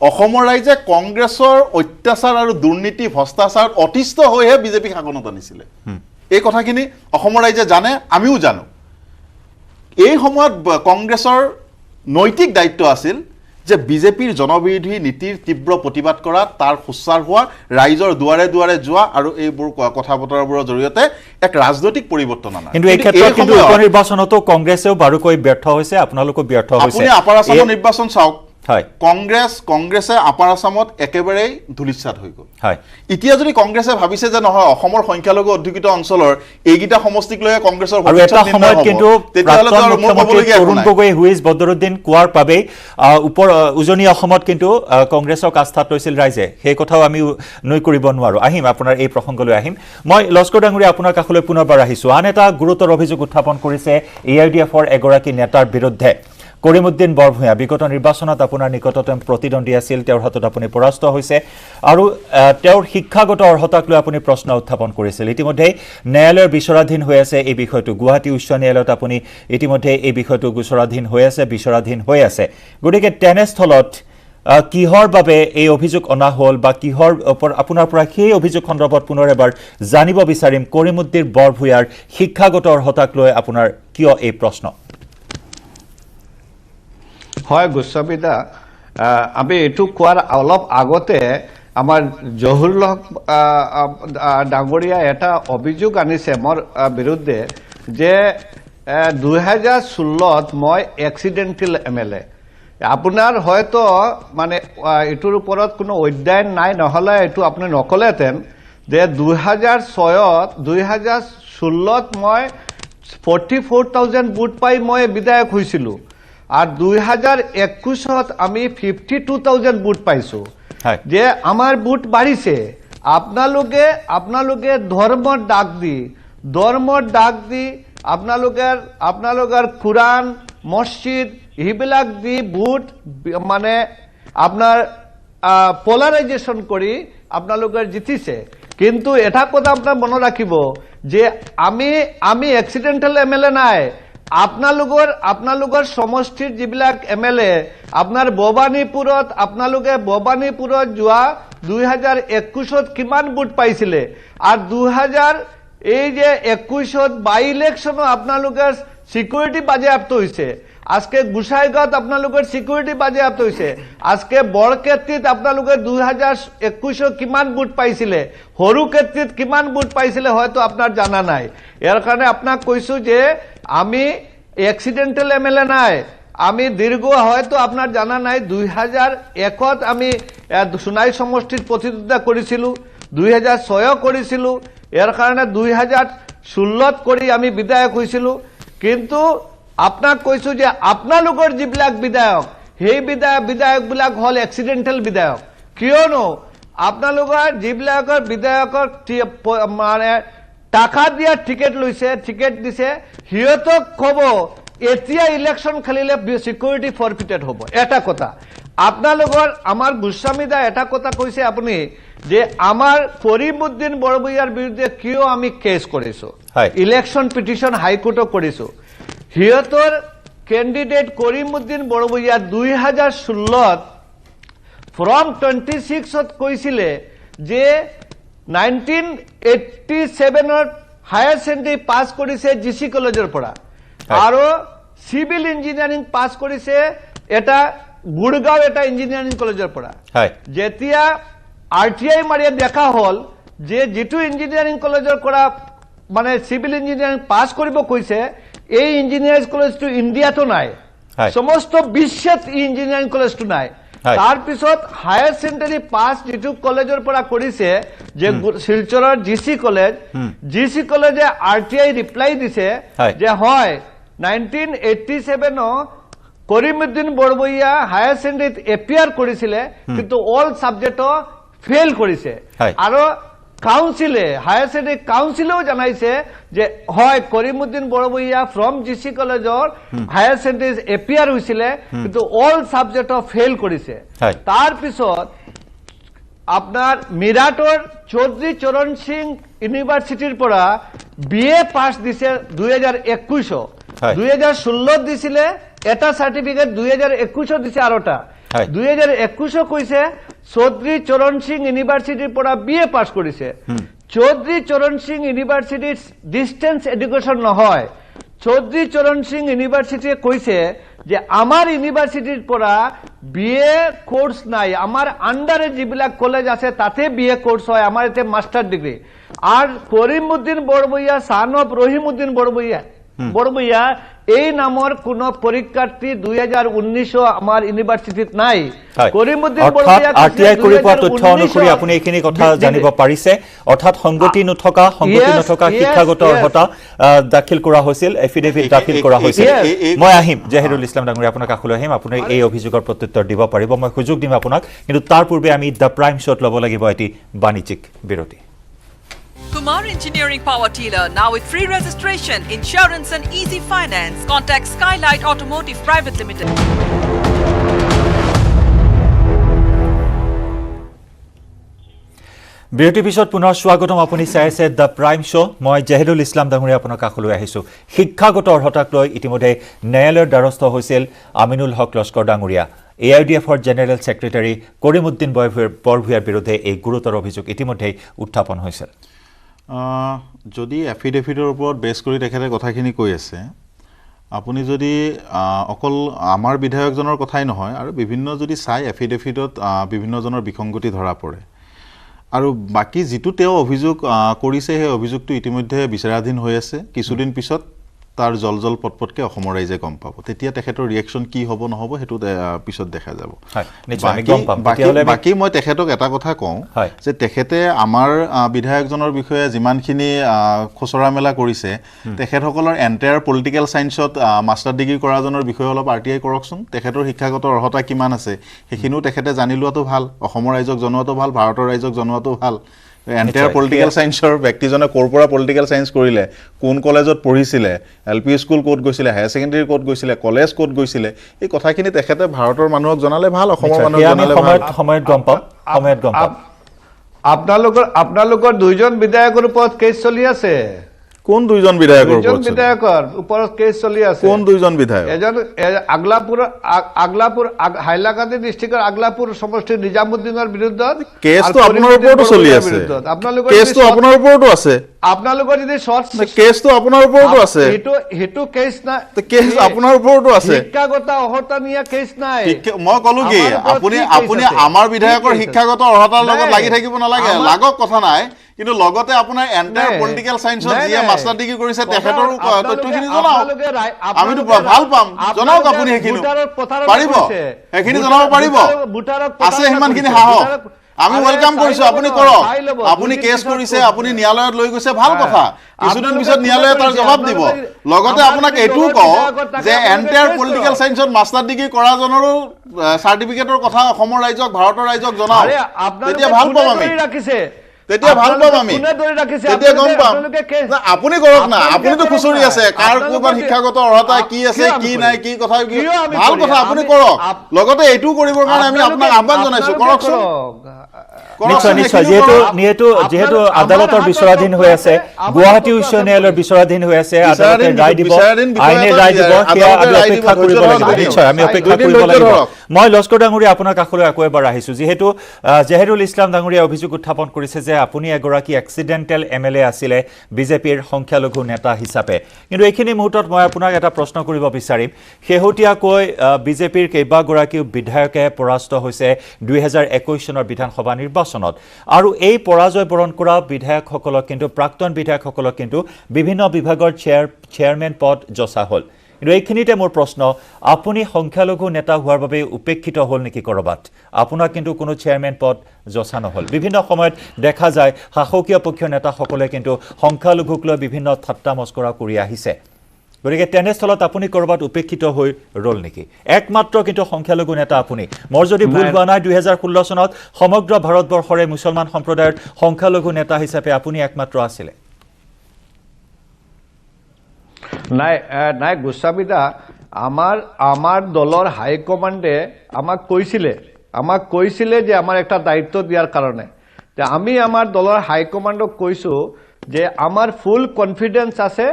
অসমৰ ৰাইজে কংগ্ৰেছৰ অত্যাচাৰ আৰু দুৰ্নীতি ভ্ৰষ্টাচাৰত অতিষ্ঠ হৈহে বিজেপিক শাসনত আনিছিলে এই কথাখিনি অসমৰ ৰাইজে জানে আমিও জানো এই সময়ত কংগ্ৰেছৰ নৈতিক দায়িত্ব আছিল যে বিজেপিৰ জনবিৰোধী নীতিৰ তীব্ৰ প্ৰতিবাদ কৰা তাৰ সুচাৰ হোৱা ৰাইজৰ দুৱাৰে দুৱাৰে যোৱা আৰু এইবোৰ কথা বতৰাবোৰৰ জৰিয়তে এক ৰাজনৈতিক পৰিৱৰ্তন আনা কিন্তু এই ক্ষেত্ৰত কিন্তু উপনিৰ্বাচনতো কংগ্ৰেছেও বাৰুকৈ ব্যৰ্থ হৈছে আপোনালোকো ব্যৰ্থ হৈছে আপুনি আপাৰ আসামৰ নিৰ্বাচন চাওক কংগ্ৰেছে আপাৰ আসামত একেবাৰেই ধুলিচ্ছাত হৈ গ'ল এতিয়া যদি কংগ্ৰেছে ভাবিছে যে নহয় অসমৰ সংখ্যালঘু অধিকৃত অঞ্চলৰ এইগিটা সমষ্টিক লৈ কংগ্ৰেছৰ আৰু এটা সময়ত কিন্তু তৰুণ গগৈ হুইজ বদৰুদ্দিন কোৱাৰ বাবে উজনি অসমত কিন্তু কংগ্ৰেছক আস্থাত লৈছিল ৰাইজে সেই কথাও আমি নৈ কৰিব নোৱাৰো আহিম আপোনাৰ এই প্ৰসংগলৈ আহিম মই লস্কৰ ডাঙৰীয়া আপোনাৰ কাষলৈ পুনৰবাৰ আহিছো আন এটা গুৰুতৰ অভিযোগ উত্থাপন কৰিছে AIDF-ৰ এগৰাকী নেতাৰ বিৰুদ্ধে কৰিমউদ্দিন বৰভূঞা বিগত নিৰ্বাচনত আপোনাৰ নিকটতম প্ৰতিদ্বন্দ্বী আছিল তেওঁৰ হাতত আপুনি পৰাস্ত হৈছে আৰু তেওঁৰ শিক্ষাগত অৰ্হতাক লৈ আপুনি প্ৰশ্ন উত্থাপন কৰিছিল ইতিমধ্যে ন্যায়ালয়ৰ বিচাৰাধীন হৈ আছে এই বিষয়টো গুৱাহাটী উচ্চ ন্যায়ালয়ত আপুনি ইতিমধ্যে এই বিষয়টো গোচৰাধীন হৈ আছে গতিকে তেনেস্থলত কিহৰ বাবে এই অভিযোগ অনা হ'ল বা কিহৰ আপোনাৰ পৰা সেই অভিযোগ সন্দৰ্ভত পুনৰ এবাৰ জানিব বিচাৰিম কৰিমউদ্দিন বৰভূঞাৰ শিক্ষাগত অৰ্হতাক লৈ আপোনাৰ কিয় এই প্ৰশ্ন হয় গোস্বামীদা আমি এইটো কোৱাৰ অলপ আগতে আমাৰ জহুৰুল হক ডাঙৰীয়া এটা অভিযোগ আনিছে মোৰ বিৰুদ্ধে যে 2016ত মই এক্সিডেণ্টেল MLA আপোনাৰ হয়তো মানে এইটোৰ ওপৰত কোনো অধ্যয়ন নাই নহ'লে এইটো আপুনি নকলেহেঁতেন যে 2016ত মই 44,000 ভোট পাই মই বিধায়ক হৈছিলোঁ আর 2021ত আমি 52,000 ভোট পাইছো যে আমার ভোট বাড়িছে আপনালোকে ধর্মর ডাক দি আপনালোকের কুরআন মসজিদ এইবিলাক দি ভোট মানে আপনার পোলারাইজেশন করি আপনালোকের জিতিছে কিন্তু এটা কথা আপনার মনে রাখিব যে আমি এক্সিডেন্টাল MLA নাই আপোনালোকৰ সমষ্টিৰ যিবিলাক MLA আপোনাৰ ভবানীপুৰত যোৱা 2021ত কিমান ভোট পাইছিলে আৰু 2021ত বাই ইলেকশ্যনো আপোনালোকৰ সিকিউৰিটি বাজেয়াপ্ত হৈছে আজকে গোসাইগাঁৱত আপোনালোকৰ সিকিউৰিটি বাজেয়াপ্ত হৈছে আজকে বৰক্ষেত্ৰীত আপোনালোকে 2021 কিমান বুট পাইছিলে সৰু ক্ষেত্ৰীত কিমান বুট পাইছিলে হয়তো আপোনাৰ জানা নাই ইয়াৰ কাৰণে আপোনাক কৈছো যে আমি এক্সিডেন্টাল এমএলএ নাই আমি দীর্ঘ হয়তো আপনার জানা নাই 2001ত আমি সোনাই সমষ্টিত প্রতিদ্বন্দ্বিতা করেছিল 2006 করেছিল এর কারণে 2016ত করে আমি বিধায়ক হয়েছিল কিন্তু আপনাক কৈছো যে আপনালোকৰ যিবিলাক বিধায়ক সেই বিধায়কবিলাক হল এক্সিডেন্টাল বিধায়ক কিয়নো আপনালোকৰ যিবিলাকৰ বিধায়কৰ মানে টাকা দিয়া টিকেট লৈছে টিকেট দিছে হিয়তক কব এতিয়া ইলেকশন খেলিলে সিকিউরিটি ফরফিটেড হব এটা কথা আপনালোকৰ আমাৰ গোস্বামী দা এটা কথা কৈছে আপুনি যে আমাৰ কৰিমউদ্দিন বৰবুইয়াৰ বিৰুদ্ধে কিয় আমি কেস কৰিছো ইলেকশন পিটিশন হাইকোৰ্টত কৰিছো হিয়তৰ ক্যান্ডিডেট কৰিমউদ্দিন বৰবুইয়া 2016ত ফ্ৰম 26ত কৈছিলে যে 1987ৰ হায়াৰ সেকেন্ডাৰী পাস কৰিছে জিসি কলেজৰ পৰা আৰু সিভিল ইঞ্জিনিয়াৰিং পাস কৰিছে এটা গুড়গাঁও এটা ইঞ্জিনিয়াৰিং কলেজৰ পৰা যেতিয়া আৰটিআই মাৰিয়া দেখা হল যে যেটো ইঞ্জিনিয়াৰিং কলেজৰ পৰা মানে সিভিল ইঞ্জিনিয়াৰিং পাস কৰিব কৈছে এই ইঞ্জিনিয়াৰিং কলেজটো ইন্ডিয়াতো নাই সমস্ত বিশ্বত ইঞ্জিনিয়াৰিং কলেজটো নাই তাৰ পিছত হায়াৰ সেকেন্ডাৰি পাস যেটো কলেজৰ পৰা কৰিছে যে শিলচৰৰ জিসি কলেজে আৰটিআই ৰিপ্লাই দিছে যে হয় 1987 কৰিমউদ্দিন বৰবুইয়া হায়াৰ সেকেন্ডাৰিত এপিয়াৰ কৰিছিলে কিন্তু অল সাবজেক্ট ফেল কৰিছে আৰু কাউন্সিলে হায়াৰ সেকেন্ডাৰি কাউন্সিলেও জানাইছে যে হয় কৰিমউদ্দিন বৰবুইয়া ফ্ৰম জিসি কলেজৰ হায়াৰ সেকেন্ডাৰি এপিয়াৰ হৈছিলে কিন্তু অল সাবজেক্ট ফেল কৰিছে তাৰ পিছত আপনাৰ মিৰাটৰ চৌধুৰী চৰণ সিং ইউনিভাৰ্সিটিৰ পৰা বিএ পাস দিছে 2021 2016 দিছিলে এটা সাৰ্টিফিকেট 2021 দিছে আৰটা 2021 কইছে চৌধুৰী চৰণ সিং ইউনিভাৰ্সিটিৰ পৰা বিএ পাস কৰিছে চৌধুৰী চৰণ সিং ইউনিভাৰ্সিটিৰ ডিস্টেন্স এডুকেশন নহয় চৌধুৰী চৰণ সিং ইউনিভাৰ্সিটিয়ে কৈছে যে আমাৰ ইউনিভাৰ্সিটিৰ পৰা বিএ কোর্স নাই আমার আন্ডারে যিবিলাক কলেজ আছে তাতে বিএ কোর্স হয় আমার এতে মাস্টার ডিগ্রি আর করিমউদ্দিন বৰবুইয়া সান অফ ৰহিমউদ্দিন বৰবুইয়া এই নামৰ কোন পৰীক্ষাৰ্থী 2019 আমাৰ ইউনিভাৰ্সিটিত নাই কৰিমউদ্দিন বৰবুইয়া আৰটিআই কৰি পোৱা তথ্য অনুসৰি আপুনি এইখিনি কথা জানিব পাৰিছে অৰ্থাৎ সংগতি নথকা শিক্ষাগত অৰ্হতা দাখিল কৰা হৈছিল এফিডেভিট দাখিল কৰা হৈছিল মই আহিম জহিৰুল ইছলাম ডাঙৰীয়া আপোনাক কাষলৈ আহিম আপুনি এই অভিযোগৰ প্ৰত্যুত্তৰ দিব পাৰিব মই সুযোগ দিম আপোনাক কিন্তু তাৰ পূৰ্বে আমি দ্য প্ৰাইম শ্বট ল'ব লাগিব এটি বাণিজ্যিক বিৰতি Kumar Engineering Power Dealer now with free registration, insurance and easy finance. Contact Skylight Automotive Private Limited. বিৰতিৰ পিছত পুনৰ স্বাগতম আপুনি চাই আছে দ্য প্ৰাইম শ্ব' মই জহিৰুল ইছলাম ডাঙৰীয়া আপোনাৰ কাষলৈ আহিছোঁ শিক্ষাগত অৰ্হতাক লৈ ইতিমধ্যে ন্যায়ালয়ৰ দ্বাৰস্থ হৈছিল আমিনুল হক লস্কৰ ডাঙৰীয়া AIDFৰ জেনেৰেল ছেক্ৰেটাৰী কৰিমউদ্দিন বৰভুইয়াৰ বিৰুদ্ধে এই গুৰুতৰ অভিযোগ ইতিমধ্যে উত্থাপন হৈছিল যদি এফিডেভিটৰ ওপৰত বেছ কৰি তেখেতে কথাখিনি কৈ আছে আপুনি যদি অকল আমাৰ বিধায়কজনৰ কথাই নহয় আৰু বিভিন্ন যদি চাই এফিডেভিটত বিভিন্নজনৰ বিসংগতি ধৰা পৰে আৰু বাকি যেটো তেওঁ অভিযোগ কৰিছে সেই অভিযোগটো ইতিমধ্যে বিচাৰাধীন হৈ আছে কিছুদিন পিছত তাৰ জল পটপটকে অসমৰ ৰাইজে গম পাব তেতিয়া তেখেতৰ ৰিয়েকশন কি হ'ব নহব হেতু পিছত দেখা যাব বাকি মই তেখেতক এটা কথা কওঁ যে তেখেতে আমাৰ বিধায়কজনৰ বিষয়ে যিমানখিনি খসৰা মেলা কৰিছে তেখেতসকলৰ এন্টায়াৰ পলিটিক্যাল সায়েন্সত মাস্টাৰ ডিগ্ৰী কৰাজনৰ বিষয়ে অলপ আৰটিআই কৰকচোন তেখেতৰ শিক্ষাগত অৰ্হতা কিমান আছে হেখিনো তেখেতে জানি লোৱাটো ভাল অসমৰ ৰাইজক জনোৱাটো ভাল ভাৰতৰ ৰাইজক জনোৱাটো ভাল এন্টায়াৰ পলিটিক্যাল সায়েন্সৰ ব্যক্তিজনে কৰপৰা পলিটিক্যাল সায়েন্স কৰিলে কোন কলেজত পঢ়িছিলে এলপি স্কুল ক'ত গৈছিলে হায়াৰ সেকেন্ডাৰী ক'ত গৈছিলে কলেজ ক'ত গৈছিলে এই কথাখিনি তেখেতে ভাৰতৰ মানুহক জনালে ভাল অসমৰ মানুহক জনালে ভাল সময়ত গম পাম আপোনালোকৰ দুইজন বিধায়কৰ ওপৰত কেছ চলি আছে কোন দুইজন বিধায়কৰ দুজন বিধায়কৰ ওপৰত কেছ চলি আছে কোন দুইজন বিধায়ক এজন আগলাপুৰ হাইলাকান্দি ডিষ্ট্ৰিক্টৰ আগলাপুৰ সমষ্টিৰ নিজামুদ্দিনৰ বিৰুদ্ধত কেছটো আপোনাৰ ওপৰতো চলি আছে কেছটো আপোনাৰ ওপৰতো আছে আপোনালোকৰ যদি শৰ্ট কেছটো আপোনাৰ ওপৰতো আছে হেতু কেছ না কেছ আপোনাৰ ওপৰতো আছে শিক্ষাগত অৰ্হতা নিয়া কেছ নাই মই কলো কি আপুনি আমাৰ বিধায়কৰ শিক্ষাগত অৰ্হতাৰ লগত লাগি থাকিব নালাগে লাগক কথা নাই কিন্তু লগতে আপোনাৰ এন্টায়াৰ পলিটিক্যাল সায়েন্সত যিয়ে মাস্টাৰ ডিগ্ৰী কৰিছে তেখেতৰ তথ্যখিনি জনাওক আমিতো ভাল পাম জনাওক আপুনি সেইখিনি পাৰিব সেইখিনি জনাব পাৰিব আছে সিমানখিনি সাহস আমি ওয়েলকাম কৰিছো আপুনি কৰক আপুনি কেছ কৰিছে আপুনি ন্যায়ালয়ত লৈ গৈছে ভাল কথা কিছুদিন পিছত ন্যায়ালয়ে তাৰ জবাব দিব লগতে আপোনাক এটোও কওঁ যে এন্টায়াৰ পলিটিক্যাল সায়েন্সত মাস্টাৰ ডিগ্ৰী কৰাজনৰো সাৰ্টিফিকেটৰ কথা অসমৰ ৰাইজক ভাৰতৰ ৰাইজক জনাওক তেতিয়া ভাল পাম আমি তেতিয়া ভাল পাম আমি তেতিয়া গম পাম আপুনি কৰক না আপুনিতো খুচৰি আছে কাৰ কোবাৰ শিক্ষাগত অৰ্হতা কি আছে কি নাই কি কথা ভাল কথা আপুনি কৰক লগতে এইটো কৰিবৰ কাৰণে আমি আপোনাক আহ্বান জনাইছো কৰকচোন নিশ্চয় নিশ্চয় যেহেতু আদালতৰ বিচাৰাধীন হৈ আছে গুৱাহাটী উচ্চ ন্যায়ালয়ৰ বিচাৰাধীন হৈ আছে আদালতে ৰায় দিব আইনে ৰায় দিব সেয়া আমি অপেক্ষা কৰিব লাগিব নিশ্চয় আমি অপেক্ষা কৰিব লাগিব মই লস্কৰ ডাঙৰীয়া আপোনাৰ কাষলৈ আকৌ এবাৰ আহিছো যেহেতু জহিৰুল ইছলাম ডাঙৰীয়া অভিযোগ উত্থাপন কৰিছে যে আপুনি এগৰাকী এক্সিডেণ্টেল এমএলএ আছিলে বিজেপিৰ সংখ্যালঘু নেতা হিচাপে কিন্তু এইখিনি মুহূৰ্তত মই আপোনাক এটা প্ৰশ্ন কৰিব বিচাৰিম শেহতীয়াকৈ বিজেপিৰ কেইবাগৰাকীও বিধায়কে পৰাস্ত হৈছে 2021 চনৰ বিধানসভা নিৰ্বাচনত আৰু এই পৰাজয় বৰণ কৰা বিধায়কসকলক কিন্তু প্ৰাক্তন বিধায়কসকলক কিন্তু বিভিন্ন বিভাগৰ চেয়াৰমেন পদ যচা হ'ল কিন্তু এইখিনিতে মোৰ প্ৰশ্ন আপুনি সংখ্যালঘু নেতা হোৱাৰ বাবে উপেক্ষিত হ'ল নেকি কৰবাত আপোনাক কিন্তু কোনো চেয়াৰমেন পদ যচা নহ'ল বিভিন্ন সময়ত দেখা যায় শাসকীয় পক্ষৰ নেতাসকলে কিন্তু সংখ্যালঘুক লৈ বিভিন্ন ঠাট্টা মস্কৰা কৰি আহিছে গতিকে তেনেস্থলত আপুনি কৰবাত উপেক্ষিত হৈ ৰ'ল নেকি একমাত্ৰ কিন্তু সংখ্যালঘু নেতা আপুনি মোৰ যদি ভুল হোৱা নাই 2016 চনত সমগ্ৰ ভাৰতবৰ্ষৰে মুছলমান সম্প্ৰদায়ৰ সংখ্যালঘু নেতা হিচাপে আপুনি একমাত্ৰ আছিলে নাই গোস্বামীদা আমাৰ দলৰ হাই কমাণ্ডে আমাক কৈছিলে যে আমাৰ একটা দায়িত্ব দিয়াৰ কাৰণে যে আমি আমাৰ দলৰ হাই কমাণ্ডক কৈছো যে আমাৰ ফুল কনফিডেন্স আছে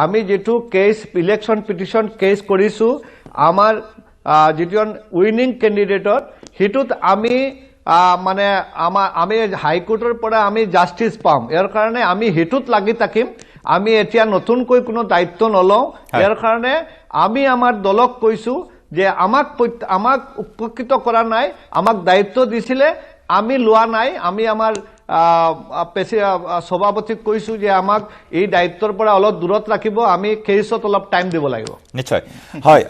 আমি যেটো কেস ইলেকশন পিটিশন কেস কৰিছো আমাৰ যেজন উইনিং ক্যান্ডিডেটৰ হিতুত আমি মানে আমি হাইকোৰ্টৰ পৰা আমি জাস্টিস পাম ইয়াৰ কাৰণে আমি হিতুত লাগি থাকিম আমি এতিয়া নতুনকৈ কোনো দায়িত্ব নলওঁ ইয়াৰ কাৰণে আমি আমাৰ দলক কৈছো যে আমাক উপকৃত কৰা নাই আমাক দায়িত্ব দিছিলে আমি লোৱা নাই আমি আমাৰ সভাপতিক কৈছো যে আমাক এই দায়িত্বৰ পৰা অলপ দূৰত ৰাখিব আমি কেছত অলপ টাইম দিব লাগিব নিশ্চয় হয়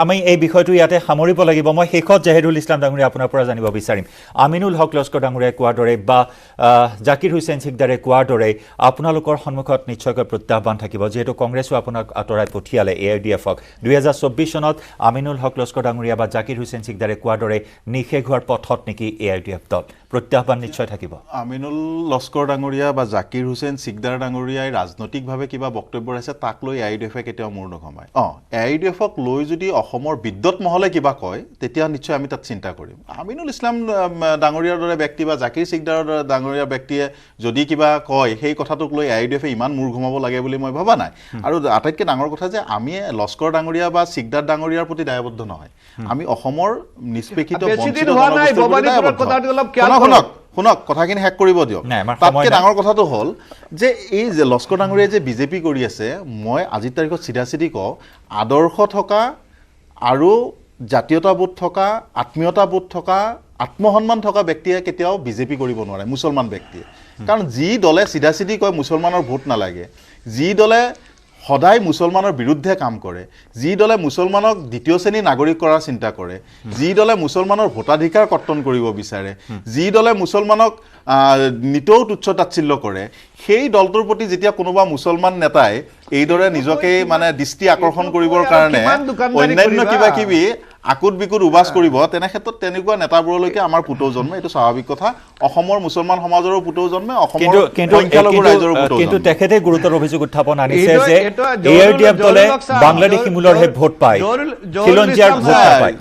আমি এই বিষয়টো ইয়াতে সামৰিব লাগিব মই শেষত জহিৰুল ইছলাম ডাঙৰীয়া আপোনাৰ পৰা জানিব বিচাৰিম আমিনুল হক লস্কৰ ডাঙৰীয়াই কোৱাৰ দৰে বা জাকিৰ হুছেইন সিকদাৰে কোৱাৰ দৰে আপোনালোকৰ সন্মুখত নিশ্চয়কৈ প্ৰত্যাহ্বান থাকিব যেহেতু কংগ্ৰেছো আপোনাক আঁতৰাই পঠিয়ালে AIDFক 2024 চনত আমিনুল হক লস্কৰ ডাঙৰীয়া বা জাকিৰ হুছেইন সিকদাৰে কোৱাৰ দৰে নিষেধ হোৱাৰ পথত নেকি AIDF দল প্ৰত্যাহ্বান নিশ্চয় থাকিব আমিনুল লস্কৰ ডাঙৰীয়া বা জাকিৰ হুছেইন সিকদাৰ ডাঙৰীয়াই ৰাজনৈতিকভাৱে কিবা বক্তব্য আছে তাক লৈ AIDFে কেতিয়াও মূৰ নঘমায় AIDFক লৈ যদি অসমৰ বিদ্যুৎ মহলে কিবা কয় তেতিয়া নিশ্চয় আমি তাত চিন্তা কৰিম আমিনুল ইছলাম ডাঙৰীয়াৰ দৰে ব্যক্তি বা জাকিৰ সিকদাৰৰ দৰে ডাঙৰীয়া ব্যক্তিয়ে যদি কিবা কয় সেই কথাটোক লৈ AIDFে ইমান মূৰ ঘমাব লাগে বুলি মই ভাবা নাই আৰু আটাইতকৈ ডাঙৰ কথা যে আমি লস্কৰ ডাঙৰীয়া বা সিকদাৰ ডাঙৰীয়াৰ প্ৰতি দায়বদ্ধ নহয় আমি অসমৰ নিষ্পেষিত বঞ্চিত শুনক কথাখিনি হেক কৰিব দিয়ক তাতকৈ ডাঙৰ কথাটো হ'ল যে এই যে লস্কৰ ডাঙৰীয়াই যে বিজেপি কৰি আছে মই আজিৰ তাৰিখত চিধাচিধি কওঁ আদৰ্শ থকা আৰু জাতীয়তাবোধ থকা আত্মীয়তাবোধ থকা আত্মসন্মান থকা ব্যক্তিয়ে কেতিয়াও বিজেপি কৰিব নোৱাৰে মুছলমান ব্যক্তিয়ে কাৰণ যি দলে চিধাচিধি কয় মুছলমানৰ ভোট নালাগে যি দলে সদায় মুছলমানৰ বিৰুদ্ধে কাম কৰে যি দলে মুছলমানক দ্বিতীয় শ্ৰেণী নাগৰিক কৰাৰ চিন্তা কৰে যি দলে মুছলমানৰ ভোটাধিকাৰ কৰ্তন কৰিব বিচাৰে যি দলে মুছলমানক নিতৌ তুচ্ছ তাচ্ছিল্য কৰে সেই দলটোৰ প্ৰতি যেতিয়া কোনোবা মুছলমান নেতাই এইদৰে নিজকে মানে দৃষ্টি আকৰ্ষণ কৰিবৰ কাৰণে অন্যান্য কিবা কিবি আকুট বিকুট উবাচ কৰিব তেনে ক্ষেত্ৰত তেনেকুৱা নেতাবোৰলৈকে আমাৰ পুতৌ জন্মে এইটো স্বাভাৱিক কথা অসমৰ মুছলমান সমাজৰো পুতৌ জন্মে অসমৰ সংখ্যালঘু ৰাইজৰো পুতৌ কিন্তু জন্মে তেখেতে গুৰুতৰ অভিযোগ উত্থাপন আনিছে যে এআইডিএফ দলে বাংলাদেশী মূলৰহে ভোট পায় খিলঞ্জীয়াৰ ভোট নাপায়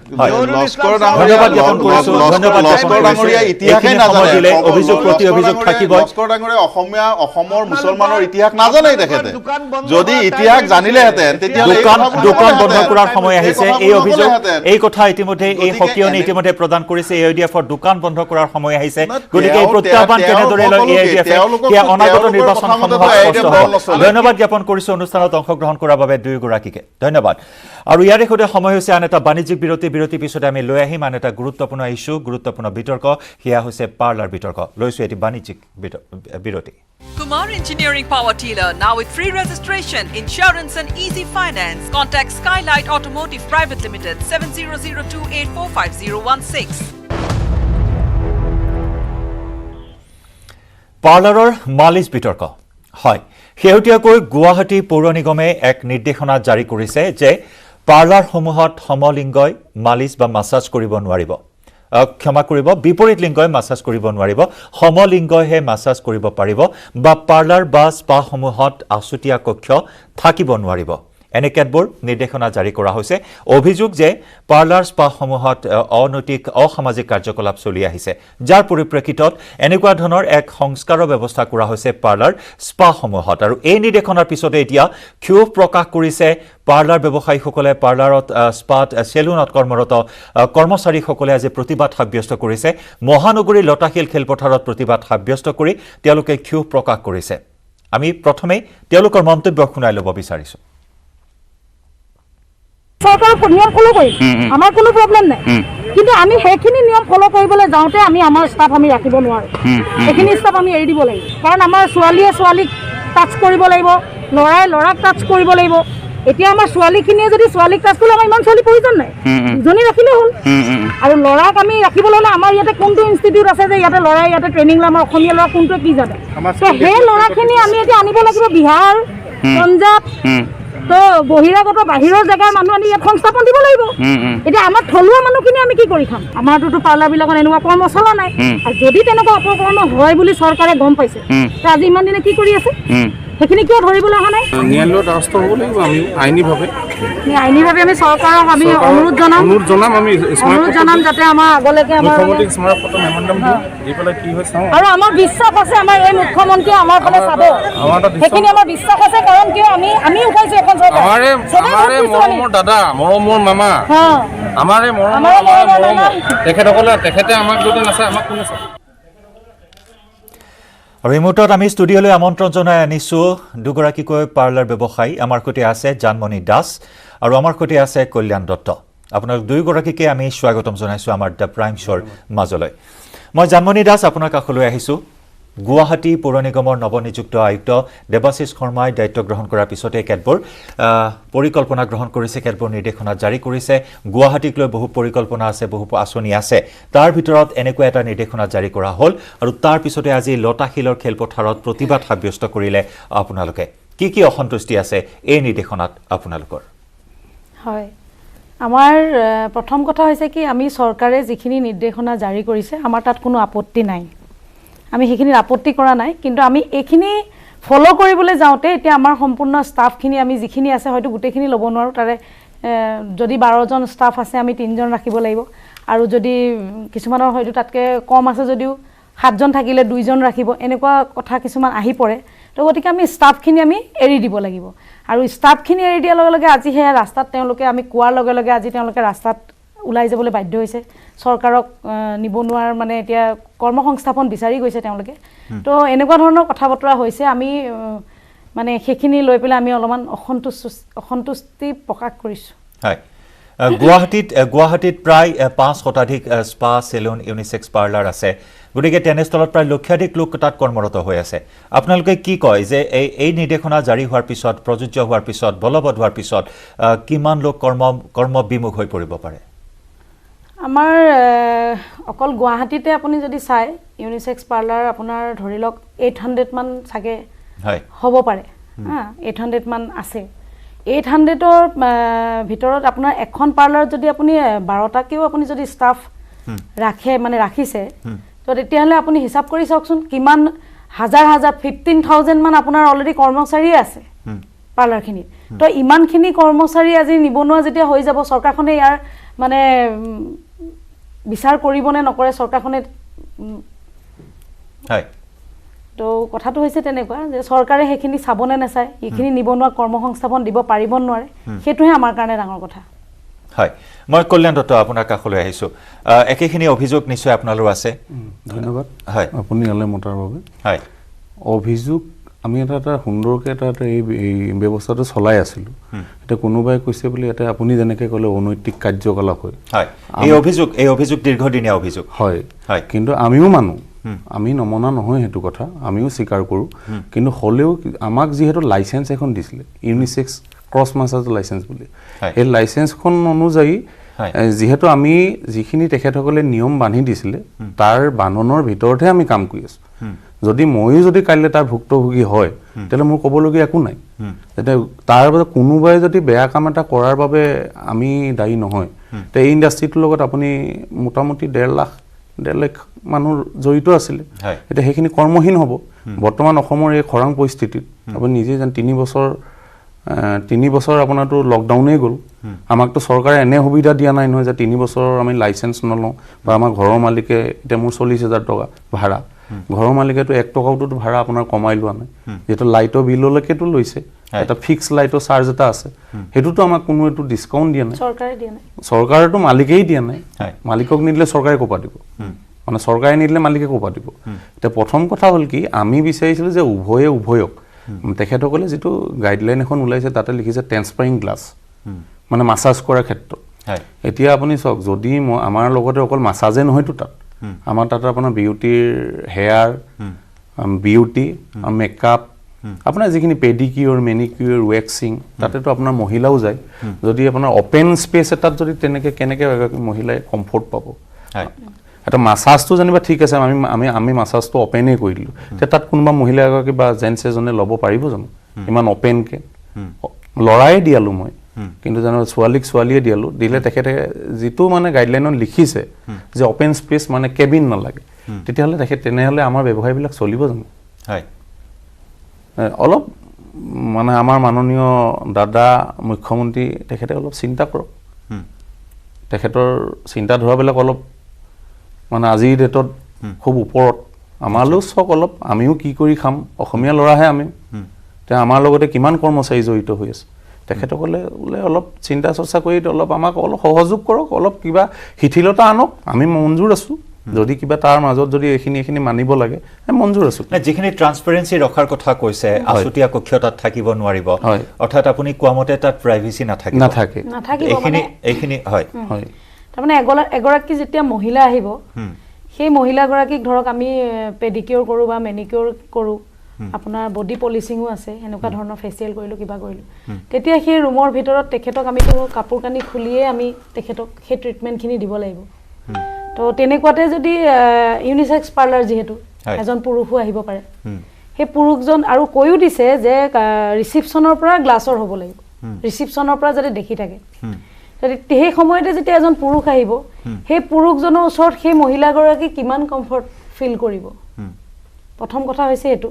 লস্কৰ ধন্যবাদ জ্ঞাপন কৰিছো ধন্যবাদ লস্কৰ ডাঙৰীয়া ইতিহাসে দিলে অভিযোগ প্ৰতি অভিযোগ থাকিব লস্কৰ ডাঙৰীয়া অসমৰ মুছলমানৰ ইতিহাস নাজানেই তেখেতে যদি ইতিহাস জানিলেহেঁতেন তেতিয়া দোকান বন্ধ কৰাৰ সময় আহিছে এই অভিযোগ এই কথা ইতিমধ্যে এই সকিয়নি ইতিমধ্যে প্ৰদান কৰিছে এআইডিএফৰ দোকান বন্ধ কৰাৰ সময় আহিছে গতিকে এই প্ৰত্যাহ্বান কেনেদৰে লয় এআইডিএফে সেয়া অনাগত নিৰ্বাচনসমূহত স্পষ্ট হ'ব ধন্যবাদ জ্ঞাপন কৰিছো অনুষ্ঠানত অংশগ্ৰহণ কৰাৰ বাবে দুয়োগৰাকীকে ধন্যবাদ আৰু ইয়াৰে সৈতে সময় হৈছে আন এটা বাণিজ্যিক বিৰতি পিছতে আমি লৈ আহিম আন এটা গুৰুত্বপূৰ্ণ ইস্যু গুৰুত্বপূৰ্ণ বিতৰ্ক সেয়া হৈছে পাৰ্লাৰ বিতৰ্ক লৈছো এটি বাণিজ্যিক বিৰতি Kumar Engineering Power Dealer, now with free registration, insurance and easy finance. Contact Skylight Automotive Private Limited, 7002845016. পাৰ্লাৰৰ মালিচ বিতৰ্ক হয় শেহতীয়াকৈ গুৱাহাটী পৌৰ নিগমে এক নিৰ্দেশনা জাৰি কৰিছে যে পাৰ্লাৰসমূহত সমলিংগই মালিচ বা মাছাজ কৰিব নোৱাৰিব ক্ষমা কৰিব বিপৰীত লিংগই মাছাজ কৰিব নোৱাৰিব সমলিংগইহে মাছাজ কৰিব পাৰিব বা পাৰ্লাৰ বা স্পাসমূহত আছুতীয়া কক্ষ থাকিব নোৱাৰিব এনে কেতবোৰ নিৰ্দেশনা জাৰি কৰা হৈছে অভিযোগ যে পাৰ্লাৰ স্পাসমূহত অনৈতিক অসামাজিক কাৰ্যকলাপ চলি আহিছে যাৰ পৰিপ্ৰেক্ষিতত এনেকুৱা ধৰণৰ এক সংস্কাৰৰ ব্যৱস্থা কৰা হৈছে পাৰ্লাৰ স্পাসমূহত আৰু এই নিৰ্দেশনাৰ পিছতে এতিয়া ক্ষোভ প্ৰকাশ কৰিছে পাৰ্লাৰ ব্যৱসায়ীসকলে পাৰ্লাৰত স্পাত চেলুনত কৰ্মৰত কৰ্মচাৰীসকলে আজি প্ৰতিবাদ সাব্যস্ত কৰিছে মহানগৰীৰ লতাশিল খেলপথাৰত প্ৰতিবাদ সাব্যস্ত কৰি তেওঁলোকে ক্ষোভ প্ৰকাশ কৰিছে আমি প্ৰথমে তেওঁলোকৰ মন্তব্য শুনাই ল'ব বিচাৰিছো সৰকাৰ নিয়ম ফলো কৰি আমাৰ কোনো প্ৰবলেম নাই কিন্তু আমি সেইখিনি নিয়ম ফলো কৰিবলৈ যাওঁতে আমি আমাৰ ষ্টাফ আমি ৰাখিব নোৱাৰো এইখিনি ষ্টাফ আমি এৰি দিব লাগিব কাৰণ আমাৰ ছোৱালীয়ে ছোৱালীক টাচ কৰিব লাগিব লৰাই লৰাক টাচ কৰিব লাগিব এতিয়া আমাৰ ছোৱালীখিনিয়ে যদি ছোৱালীক টাচ কৰিলে আমাৰ ইমান ছোৱালী প্ৰয়োজন নাই দুজনী ৰাখিলে হ'ল আৰু লৰাক আমি ৰাখিবলৈ হ'লে আমাৰ ইয়াতে কোনটো ইনষ্টিটিউট আছে যে ইয়াতে লৰাই ইয়াতে ট্ৰেইনিং ল'ম আমাৰ অসমীয়া ল'ৰা কোনটোৱে কি জানে সেই ল'ৰাখিনি আমি এতিয়া আনিব লাগিব বিহাৰ পঞ্জাৱ তো বহিৰাগত বাহিৰৰ জেগাৰ মানুহ আনি ইয়াত সংস্থাপন দিব লাগিব এতিয়া আমাৰ থলুৱা মানুহখিনি আমি কি কৰি খাম আমাৰতো পাৰ্লাৰবিলাকত এনেকুৱা কৰ্ম চলা নাই আৰু যদি তেনেকুৱা অপকৰ্ম হয় বুলি চৰকাৰে গম পাইছে আজি ইমান দিনে কি কৰি আছে সেইখিনি কিয় ধৰিবলৈ অহা নাই ন্যায়ালয়ৰ দ্বাৰস্থ হ'ব লাগিব আমি আইনীভাৱে আমি চৰকাৰক আমি অনুৰোধ জনাম আমি অনুৰোধ জনাম যাতে আমাৰ আগলৈকে আমাৰ স্মাৰক পত্ৰ মেমৰেণ্ডাম দি পেলাই কি হয় চাওঁ আৰু আমাৰ বিশ্বাস আছে আমাৰ এই মুখ্যমন্ত্ৰীয়ে আমাৰ ফালে চাব সেইখিনি আমাৰ বিশ্বাস আছে কাৰণ কিয় আমি উঠাইছো এখন চৰকাৰ আমাৰে মৰমৰ দাদা মৰমৰ মামা আমাৰে মৰমৰ তেখেতে আমাক যদি নাচায় আমাক কোনে চায় আৰু এই মুহূৰ্তত আমি ষ্টুডিঅ'লৈ আমন্ত্ৰণ জনাই আনিছোঁ দুগৰাকীকৈ পাৰ্লাৰ ব্যৱসায়ী আমাৰ সৈতে আছে জানমণি দাস আৰু আমাৰ সৈতে আছে কল্যাণ দত্ত আপোনালোক দুয়োগৰাকীকে আমি স্বাগতম জনাইছোঁ আমাৰ দ্য প্ৰাইম শ্ব'ৰ মাজলৈ মই জানমণি দাস আপোনাৰ কাষলৈ আহিছোঁ গুৱাহাটী পৌৰ নিগমৰ নৱনিযুক্ত আয়ুক্ত দেৱাশিষ শৰ্মাই দায়িত্ব গ্ৰহণ কৰাৰ পিছতে কেতবোৰ পৰিকল্পনা গ্ৰহণ কৰিছে কেতবোৰ নিৰ্দেশনা জাৰি কৰিছে গুৱাহাটীক লৈ বহু পৰিকল্পনা আছে বহু আঁচনি আছে তাৰ ভিতৰত এনেকুৱা এটা নিৰ্দেশনা জাৰি কৰা হ'ল আৰু তাৰ পিছতে আজি লতাশিলৰ খেলপথাৰত প্ৰতিবাদ সাব্যস্ত কৰিলে আপোনালোকে কি অসন্তুষ্টি আছে এই নিৰ্দেশনাত আপোনালোকৰ হয় আমাৰ প্ৰথম কথা হৈছে কি আমি চৰকাৰে যিখিনি নিৰ্দেশনা জাৰি কৰিছে আমাৰ তাত কোনো আপত্তি নাই আমি সেইখিনি আপত্তি কৰা নাই কিন্তু আমি এইখিনি ফলো কৰিবলৈ যাওঁতে এতিয়া আমাৰ সম্পূৰ্ণ ষ্টাফখিনি আমি যিখিনি আছে হয়তো গোটেইখিনি ল'ব নোৱাৰোঁ তাৰে যদি 12জন ষ্টাফ আছে আমি 3জন ৰাখিব লাগিব আৰু যদি কিছুমানৰ হয়তো তাতকৈ কম আছে যদিও 7জন থাকিলে 2জন ৰাখিব এনেকুৱা কথা কিছুমান আহি পৰে তো গতিকে আমি ষ্টাফখিনি আমি এৰি দিব লাগিব আৰু ষ্টাফখিনি এৰি দিয়াৰ লগে লগে আজি সেয়া ৰাস্তাত তেওঁলোকে আমি কোৱাৰ লগে লগে আজি তেওঁলোকে ৰাস্তাত ওলাই যাবলৈ বাধ্য হৈছে চৰকাৰক নিবনুৱাৰ মানে এতিয়া কৰ্মসংস্থাপন বিচাৰি গৈছে তেওঁলোকে তো এনেকুৱা ধৰণৰ কথা বতৰা হৈছে আমি মানে সেইখিনি লৈ পেলাই আমি অলপমান অসন্তুষ্টি প্ৰকাশ কৰিছোঁ হয় গুৱাহাটীত প্ৰায় 5 শতাধিক স্পা চেলুন ইউনিচেক্স পাৰ্লাৰ আছে গতিকে তেনেস্থলত প্ৰায় লক্ষাধিক লোক তাত কৰ্মৰত হৈ আছে আপোনালোকে কি কয় যে এই নিৰ্দেশনা জাৰি হোৱাৰ পিছত প্ৰযোজ্য হোৱাৰ পিছত বলবৎ হোৱাৰ পিছত কিমান লোক কৰ্মবিমুখ হৈ পৰিব পাৰে আমাৰ অকল গুৱাহাটীতে আপুনি যদি চাই ইউনিচেক্স পাৰ্লাৰ আপোনাৰ ধৰি লওক 800 মান চাগে হ'ব পাৰে 800 মান আছে 800ৰ ভিতৰত আপোনাৰ এখন পাৰ্লাৰত যদি আপুনি 12টাকেও আপুনি যদি ষ্টাফ ৰাখে মানে ৰাখিছে তো তেতিয়াহ'লে আপুনি হিচাপ কৰি চাওকচোন কিমান হাজাৰ 15,000 মান আপোনাৰ অলৰেডি কৰ্মচাৰী আছে পাৰ্লাৰখিনিত তো ইমানখিনি কৰ্মচাৰী আজি নিবনুৱা যেতিয়া হৈ যাব চৰকাৰখনে ইয়াৰ মানে বিচাৰ কৰিবনে নকৰে চৰকাৰখনে হয় তো কথাটো হৈছে তেনেকুৱা যে চৰকাৰে সেইখিনি চাবনে নাচায় এইখিনি নিবনুৱা কৰ্মসংস্থাপন দিব পাৰিব নোৱাৰে সেইটোহে আমাৰ কাৰণে ডাঙৰ কথা হয় মই কল্যাণ দত্ত আপোনাৰ কাষলৈ আহিছোঁ একেখিনি অভিযোগ নিশ্চয় আপোনালোকৰ আছে ধন্যবাদ হয় আপুনি ইয়ালৈ মতাৰ বাবে হয় অভিযোগ আমি এটা সুন্দৰকৈ এটা এই ব্যৱস্থাটো চলাই আছিলোঁ এতিয়া কোনোবাই কৈছে বুলি এটা আপুনি যেনেকৈ ক'লে অনৈতিক কাৰ্যকলাপ হয় হয় এই অভিযোগ দীৰ্ঘদিনীয়া অভিযোগ হয় হয় কিন্তু আমিও মানো আমি নমনা নহয় সেইটো কথা আমিও স্বীকাৰ কৰোঁ কিন্তু হ'লেও আমাক যিহেতু লাইচেঞ্চ এখন দিছিলে ইউনিচেক্স ক্ৰছ মাছাজ লাইচেঞ্চ বুলি সেই লাইচেঞ্চখন অনুযায়ী যিহেতু আমি যিখিনি তেখেতসকলে নিয়ম বান্ধি দিছিলে তাৰ বান্ধনৰ ভিতৰতহে আমি কাম কৰি আছোঁ যদি ময়ো যদি কাইলৈ তাৰ ভুক্তভোগী হয় তেতিয়াহ'লে মোৰ ক'বলগীয়া একো নাই তেতিয়া তাৰ বাবে কোনোবাই যদি বেয়া কাম এটা কৰাৰ বাবে আমি দায়ী নহয় তে এই ইণ্ডাষ্ট্ৰিটোৰ লগত আপুনি মোটামুটি 1.5 লাখ মানুহ জড়িত আছিলে এতিয়া সেইখিনি কৰ্মহীন হ'ব বৰ্তমান অসমৰ এই খৰাং পৰিস্থিতিত আপুনি নিজে জান 3 বছৰ আপোনাৰতো লকডাউনেই গ'ল আমাকতো চৰকাৰে এনে সুবিধা দিয়া নাই নহয় যে 3 বছৰ আমি লাইচেঞ্চ নলওঁ বা আমাৰ ঘৰৰ মালিকে এতিয়া মোৰ 40,000 টকা ভাড়া ঘৰৰ মালিকেতো 1 টকাওতো ভাড়া আপোনাৰ কমাই লোৱা নাই যেটো লাইটৰ বিললৈকেতো লৈছে এটা ফিক্স লাইটৰ চাৰ্জ এটা আছে হেতুটো আমাক কোনো এটো ডিসকাউন্ট দিয়া নাই চৰকাৰে দিয়া নাই চৰকাৰেতো মালিকেই দিয়া নাই মালিকক নিদিলে চৰকাৰে কোপা দিব মানে চৰকাৰে নিদিলে মালিকে কোপা দিব এটা প্ৰথম কথা হল কি আমি বিচাৰিছিলো যে উভয়ক তেখেতসকলে যেটো গাইডলাইন এখন উলাইছে তাতে লিখিছে ট্ৰান্সপাৰেন্ট গ্লাছ মানে মাসাজ কৰাৰ ক্ষেত্ৰত এতিয়া আপুনি চক যদি আমাৰ লগতে অকল মাসাজে নহয়তো তাত আমাৰ তাত আপোনাৰ বিউটিৰ হেয়াৰ বিউটি মেকআপ আপোনাৰ যিখিনি পেডিকিউৰ মেনিকিউৰ ওয়্যাক্সিং তাতেতো আপোনাৰ মহিলাও যায় যদি আপোনাৰ ওপেন স্পেস এটাত যদি তেনেকে কেনেকে মহিলাই কমফৰ্ট পাব এটা মাসাজটো জানিবা ঠিক আছে আমি মাসাজটো ওপেনে কৰি দিলো তে তাত কোনবা মহিলা এগৰাকী বা জেন্টস এজনে ল'ব পাৰিব জানো ইমান ওপেন কে লৰাই দিয়ালো মই কিন্তু জানো ছোৱালীয়ে দিলে তেখেতে যেটো মানে গাইডলাইনত লিখিছে যে ওপেন স্পেস মানে কেবিন না লাগে তেতিয়াহলে তেনেহলে আমাৰ ব্যৱসায়বিলাক চলিব জানো হয় অলপ মানে আমাৰ মাননীয় দাদা মুখ্যমন্ত্ৰী তেখেতে অলপ চিন্তা কৰক তেখেতৰ চিন্তা ধৰাবিলাক অলপ মানে আজিৰ ডেটত খুব ওপৰত আমালৈ সক অলপ আমিও কি কৰি খাম অসমীয়া লৰাহে আমি তে আমাৰ লগতে কিমান কৰ্মচাৰী জড়িত হৈ আছে তেখেতসকলে অলপ চিন্তা চৰ্চা কৰি অলপ আমাক অলপ সহযোগ কৰক অলপ কিবা শিথিলতা আনক আমি মঞ্জুৰ আছো যদি কিবা তাৰ মাজত যদি এখিনি মানিব লাগে মঞ্জুৰ আছো না যিখিনি ট্ৰান্সপাৰেন্সি ৰখাৰ কথা কৈছে আছুতীয়া কক্ষতাত থাকিব নোৱাৰিব অৰ্থাৎ আপুনি কোৱামতে তাত প্ৰাইভেচি নাথাকে এইখিনি হয় তাৰমানে এগৰাকী যেতিয়া মহিলা আহিব সেই মহিলাগৰাকীক ধৰক আমি পেডিকিউৰ কৰো বা মেনিকিউৰ কৰো আপোনাৰ বডি পলিচিংও আছে এনেকুৱা ধৰণৰ ফেচিয়েল কৰিলো কিবা কৰিলো তেতিয়া সেই ৰুমৰ ভিতৰত তেখেতক আমি তো কাপোৰ কানি খুলিয়ে আমি তেখেতক সেই ট্ৰিটমেন্টখিনি দিব লাগিব তো তেনেকুৱাতে যদি ইউনিসেক্স পাৰ্লাৰ যেহেতু এজন পুৰুষো আহিব পাৰে সেই পুৰুষজন আৰু কৈও দিছে যে ৰিসেপশনৰ পৰা গ্লাছৰ হ'ব লাগিব ৰিসেপশনৰ পৰা যদি দেখি থাকে সেই সময়তে যেতিয়া এজন পুৰুষ আহিব সেই পুৰুষজনৰ ওচৰত সেই মহিলাগৰাকী কিমান কমফৰ্ট ফিল কৰিব প্ৰথম কথা হৈছে এটো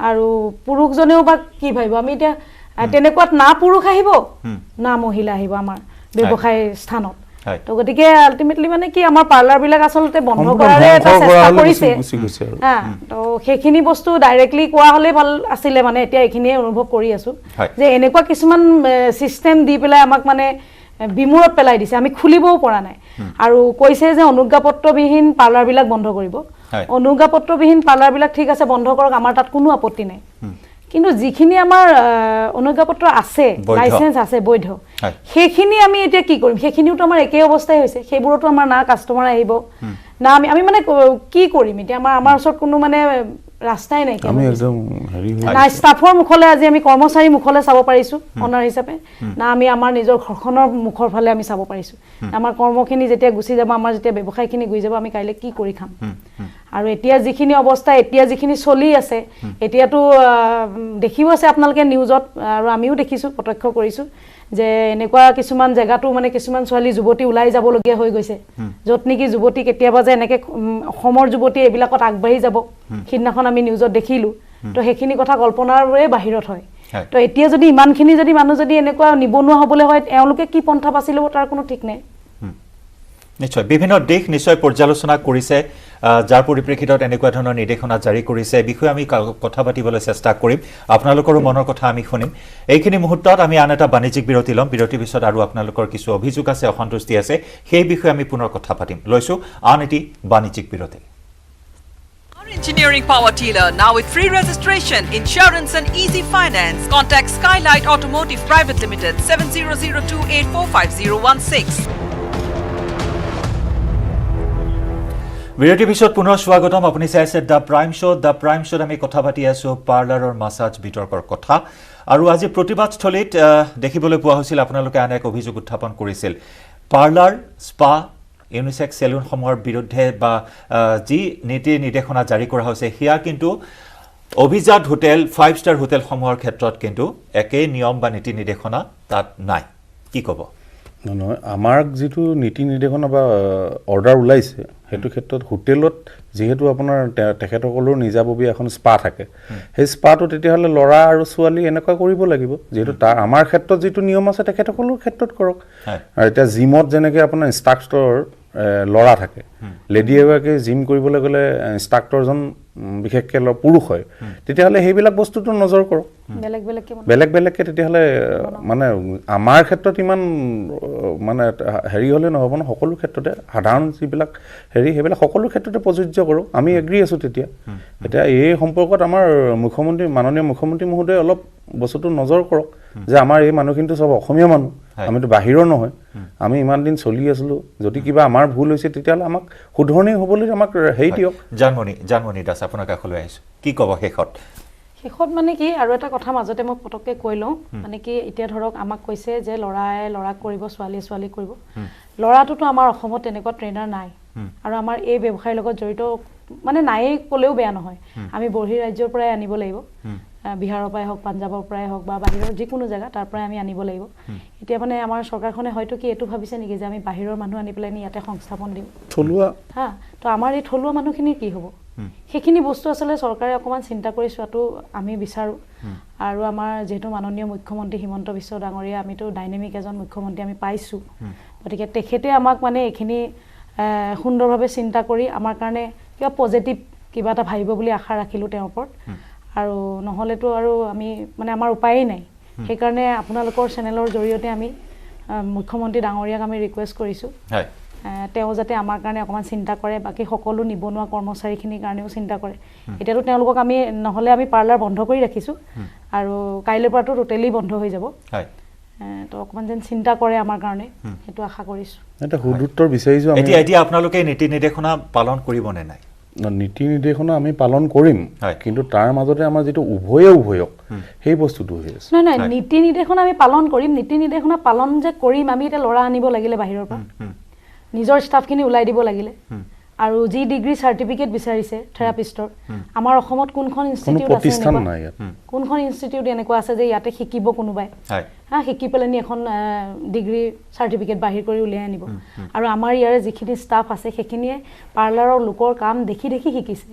আৰু পুৰুষজনেও বা কি ভাবিব আমি এতিয়া তেনেকুৱাত না পুৰুষ আহিব না মহিলা আহিব আমাৰ ব্যৱসায় স্থানত তো গতিকে আলটিমেটলি মানে কি আমাৰ পাৰ্লাৰ বিলাক আসলতে বন্ধ কৰাৰে এটা চেষ্টা কৰিছে তো সেইখিনি বস্তু ডাইৰেক্টলি কোৱা হলে ভাল আছিল মানে এতিয়া এইখিনিয়ে অনুভৱ কৰি আছো যে এনেকুৱা কিছুমান সিস্টেম দি পেলাই আমাক মানে বিমূৰত পেলাই দিছে আমি খুলিবও পৰা নাই আৰু কৈছে যে অনুজ্ঞাপত্ৰবিহীন পাৰ্লাৰ বিলাক বন্ধ কৰিব অনুজ্ঞাপত্ৰবিহীন পাৰ্লাৰ বিলাক ঠিক আছে বন্ধ কৰক আমাৰ তাত কোনো আপত্তি নাই কিন্তু যিখিনি আমাৰ অনুজ্ঞাপত্ৰ আছে লাইসেন্স আছে বৈধ সেইখিনি আমি এতিয়া কি কৰিম সেইখিনিও তো আমাৰ একে অৱস্থাই হৈছে সেইবোৰতো আমাৰ না কাস্টমাৰ আহিব না আমি মানে কি কৰিম এতিয়া আমাৰ ওচৰত কোনো মানে ৰাস্তাই নাই আমি একদম হেৰি না ষ্টাফৰ মুখলৈ আজি আমি কৰ্মচাৰী মুখলৈ চাব পাৰিছো অনাৰ হিচাপে না আমি আমাৰ নিজৰ ঘৰখনৰ মুখৰ ফালে আমি চাব পাৰিছো আমাৰ কৰ্মখিনি যেতিয়া গুচি যাব আমাৰ যেতিয়া ব্যৱসায়খিনি গুচি যাব আমি কাইলৈ কি কৰি খাম আৰু এতিয়া যিখিনি অৱস্থা এতিয়া যিখিনি চলি আছে এতিয়াতো দেখিব আছে আপোনালোকে নিউজত আৰু আমিও দেখিছো প্ৰত্যক্ষ কৰিছো যে এনেকুৱা কিছুমান জেগাটো মানে কিছুমান ছোৱালী যুৱতী ওলাই যাবলগীয়া হৈ গৈছে য'ত নেকি যুৱতী কেতিয়াবা যে এনেকৈ অসমৰ যুৱতী এইবিলাকত আগবাঢ়ি যাব সিদিনাখন আমি নিউজত দেখিলোঁ তো সেইখিনি কথা কল্পনাৰে বাহিৰত হয় তো এতিয়া যদি ইমানখিনি যদি মানুহ যদি এনেকুৱা নিবনুৱা হ'বলৈ হয় এওঁলোকে কি পন্থা বাছি ল'ব তাৰ কোনো ঠিক নাই নিশ্চয় বিভিন্ন দিশ নিশ্চয় পৰ্যালোচনা কৰিছে যাৰ পৰিপ্ৰেক্ষিতত এনেকুৱা ধৰণৰ নিৰ্দেশনা জাৰি কৰিছে এই বিষয়ে আমি কথা পাতিবলৈ চেষ্টা কৰিম আপোনালোকৰ মনৰ কথা আমি শুনিম এইখিনি মুহূৰ্তত আমি আন এটা বাণিজ্যিক বিৰতি ল'ম বিৰতিৰ পিছত আৰু আপোনালোকৰ কিছু অভিযোগ আছে অসন্তুষ্টি আছে সেই বিষয়ে আমি পুনৰ কথা পাতিম লৈছো আন এটি বাণিজ্যিক বিৰতি Engineering Power Dealer now with free registration, insurance and easy finance. Contact Skylight Automotive Private Limited 7002845016. বিৰতিৰ পিছত পুনৰ স্বাগতম আপুনি চাই আছে দ্য প্ৰাইম শ্ব'ত আমি কথা পাতি আছো পাৰ্লাৰৰ মাছাজ বিতৰ্কৰ কথা আৰু আজি প্ৰতিবাদস্থলীত দেখিবলৈ পোৱা হৈছিল আপোনালোকে আন এক অভিযোগ উত্থাপন কৰিছিল পাৰ্লাৰ স্পা ইউনিসেক্স সেলুনসমূহৰ বিৰুদ্ধে বা যি নীতি নিৰ্দেশনা জাৰি কৰা হৈছে হিয়া কিন্তু অভিজাত হোটেল 5 ষ্টাৰ হোটেলসমূহৰ ক্ষেত্ৰত কিন্তু একেই নিয়ম বা নীতি নিৰ্দেশনা তাত নাই কি ক'ব নহয় আমাৰ যিটো নীতি নিৰ্দেশনা বা অৰ্ডাৰ ওলাইছে সেইটো ক্ষেত্ৰত হোটেলত যেহেতু আপোনাৰ তেখেতসকলৰ নিজাববীয়া এখন স্পা থাকে সেই স্পাটো তেতিয়াহ'লে ল'ৰা আৰু ছোৱালী এনেকুৱা কৰিব লাগিব যেহেতু তাৰ আমাৰ ক্ষেত্ৰত যিটো নিয়ম আছে তেখেতসকলৰ ক্ষেত্ৰত কৰক আৰু এতিয়া জিমত যেনেকৈ আপোনাৰ ইনষ্ট্ৰাক্টৰ ল'ৰা থাকে লেডি এগৰাকী জিম কৰিবলৈ গ'লে ইনষ্ট্ৰাক্টৰজন বিশেষকৈ পুৰুষ হয় তেতিয়াহ'লে সেইবিলাক বস্তুটো নজৰ কৰক বেলেগ বেলেগকৈ তেতিয়াহ'লে মানে আমাৰ ক্ষেত্ৰত ইমান মানে হেৰি হ'লে নহ'ব ন সকলো ক্ষেত্ৰতে সাধাৰণ যিবিলাক হেৰি সেইবিলাক সকলো ক্ষেত্ৰতে প্ৰযোজ্য কৰক আমি এগ্ৰী আছোঁ তেতিয়া এতিয়া এই সম্পৰ্কত আমাৰ মাননীয় মুখ্যমন্ত্ৰী মহোদয়ে অলপ বস্তুটো নজৰ কৰক যে আমাৰ এই মানুহখিনিতো চব অসমীয়া মানুহ আমিতো বাহিৰৰ নহয় আমি ইমান দিন চলি আছিলোঁ যদি কিবা আমাৰ ভুল হৈছে তেতিয়াহ'লে আমাক শুধৰণি হ'বলৈ আমাক হেৰি দিয়ক জানমণি দাস আপোনাৰ কাষলৈ আহিছোঁ কি ক'ব শেষত মানে কি আৰু এটা কথা মাজতে মই পটককৈ কৈ লওঁ মানে কি এতিয়া ধৰক আমাক কৈছে যে ল'ৰাই ল'ৰাক কৰিব ছোৱালীয়ে ছোৱালীক কৰিব ল'ৰাটোতো আমাৰ অসমত তেনেকুৱা ট্ৰেইনাৰ নাই আৰু আমাৰ এই ব্যৱসায়ৰ লগত জড়িত মানে নায়েই ক'লেও বেয়া নহয় আমি বৰ্হি ৰাজ্যৰ পৰাই আনিব লাগিব বিহাৰৰ পৰাই হওক পাঞ্জাবৰ পৰাই হওক বা বাহিৰৰ যিকোনো জেগা তাৰ পৰাই আমি আনিব লাগিব এতিয়া মানে আমাৰ চৰকাৰখনে হয়তো কি এইটো ভাবিছে নেকি যে আমি বাহিৰৰ মানুহ আনি পেলাই ইয়াতে সংস্থাপন দিম থলুৱা তো আমাৰ এই থলুৱা মানুহখিনিৰ কি হ'ব সেইখিনি বস্তু আচলতে চৰকাৰে অকণমান চিন্তা কৰি চোৱাটো আমি বিচাৰোঁ আৰু আমাৰ যিহেতু মাননীয় মুখ্যমন্ত্ৰী হিমন্ত বিশ্ব ডাঙৰীয়া আমিতো ডাইনেমিক এজন মুখ্যমন্ত্ৰী আমি পাইছোঁ গতিকে তেখেতে আমাক মানে এইখিনি সুন্দৰভাৱে চিন্তা কৰি আমাৰ কাৰণে কিবা পজিটিভ কিবা এটা ভাবিব বুলি আশা ৰাখিলোঁ তেওঁৰ ওপৰত আৰু নহ'লেতো আৰু আমি মানে আমাৰ উপায়েই নাই সেইকাৰণে আপোনালোকৰ চেনেলৰ জৰিয়তে আমি মুখ্যমন্ত্ৰী ডাঙৰীয়াক আমি ৰিকুৱেষ্ট কৰিছোঁ তেওঁ যাতে আমাৰ কাৰণে অকণমান চিন্তা কৰে বাকী সকলো নিবনুৱা কৰ্মচাৰীখিনিৰ কাৰণেও চিন্তা কৰে এতিয়াতো তেওঁলোকক আমি নহ'লে আমি পাৰ্লাৰ বন্ধ কৰি ৰাখিছোঁ আৰু কাইলৈৰ পৰাতো টোটেলি বন্ধ হৈ যাব তো অকণমান যেন চিন্তা কৰে আমাৰ কাৰণে সেইটো আশা কৰিছোঁ এটা সুদুত্তৰ বিচাৰিছোঁ এতিয়া আপোনালোকে নীতি নিৰ্দেশনা পালন কৰিবনে নাই নীতি নিৰ্দেশনা আমি পালন কৰিম কিন্তু তাৰ মাজতে আমাৰ যিটো উভয়ক সেই বস্তুটো হৈ আছে নাই নীতি নিৰ্দেশনা আমি পালন কৰিম নীতি নিৰ্দেশনা পালন যে কৰিম আমি এতিয়া ল'ৰা আনিব লাগিলে বাহিৰৰ পৰা নিজৰ ষ্টাফখিনি ওলাই দিব লাগিলে আৰু যি ডিগ্ৰী চাৰ্টিফিকেট বিচাৰিছে থেৰাপিষ্টৰ আমাৰ অসমত কোনখন ইনষ্টিটিউট এনেকুৱা আছে যে ইয়াতে শিকিব কোনোবাই শিকি পেলাই এখন ডিগ্ৰী চাৰ্টিফিকেট বাহিৰ কৰি উলিয়াই আনিব আৰু আমাৰ ইয়াৰে যিখিনি ষ্টাফ আছে সেইখিনিয়ে পাৰ্লাৰৰ লোকৰ কাম দেখি শিকিছে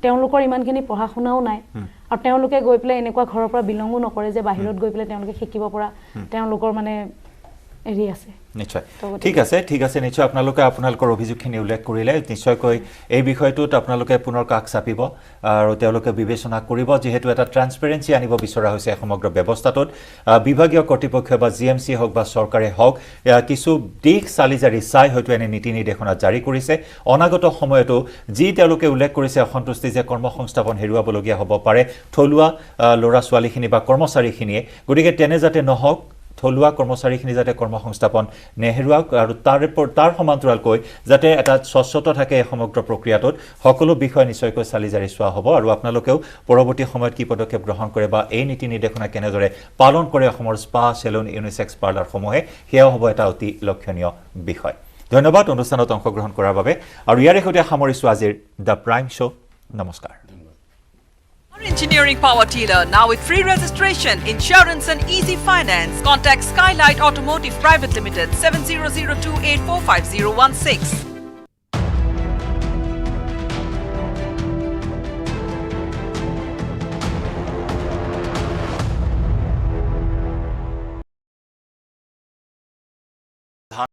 তেওঁলোকৰ ইমানখিনি পঢ়া শুনাও নাই আৰু তেওঁলোকে গৈ পেলাই এনেকুৱা ঘৰৰ পৰা বিলঙো নকৰে যে বাহিৰত গৈ পেলাই তেওঁলোকে শিকিব পৰা তেওঁলোকৰ মানে এৰি আছে নিশ্চয় ঠিক আছে নিশ্চয় আপোনালোকৰ অভিযোগখিনি উল্লেখ কৰিলে নিশ্চয়কৈ এই বিষয়টোত আপোনালোকে পুনৰ কাষ চাপিব আৰু তেওঁলোকে বিবেচনা কৰিব যিহেতু এটা ট্ৰান্সপেৰেঞ্চি আনিব বিচৰা হৈছে সমগ্ৰ ব্যৱস্থাটোত বিভাগীয় কৰ্তৃপক্ষ বা জিএমচি হওক বা চৰকাৰে হওক কিছু দিশ চালিজাৰি চাই হয়তো এনে নীতি নিৰ্দেশনা জাৰি কৰিছে অনাগত সময়তো যি তেওঁলোকে উল্লেখ কৰিছে অসন্তুষ্টি যে কৰ্মসংস্থাপন হেৰুৱাবলগীয়া হ'ব পাৰে থলুৱা ল'ৰা ছোৱালীখিনি বা কৰ্মচাৰীখিনিয়ে গতিকে তেনে যাতে নহওক থলুৱা কৰ্মচাৰীখিনি যাতে কৰ্মসংস্থাপন নেহেৰুৱাওক আৰু তাৰ সমান্তৰালকৈ যাতে এটা স্বচ্ছতা থাকে এই সমগ্ৰ প্ৰক্ৰিয়াটোত সকলো বিষয় নিশ্চয়কৈ চালি জাৰি চোৱা হ'ব আৰু আপোনালোকেও পৰৱৰ্তী সময়ত কি পদক্ষেপ গ্ৰহণ কৰে বা এই নীতি নিৰ্দেশনা কেনেদৰে পালন কৰে অসমৰ স্পা চেলুন ইউনিচেক্স পাৰ্লাৰসমূহে সেয়াও হ'ব এটা অতি লক্ষণীয় বিষয় ধন্যবাদ অনুষ্ঠানত অংশগ্ৰহণ কৰাৰ বাবে আৰু ইয়াৰে সৈতে সামৰিছোঁ আজিৰ দ্য প্ৰাইম শ্ব' নমস্কাৰ Engineering Power Dealer now with free registration, insurance and easy finance. Contact Skylight Automotive Private Limited 7002845016.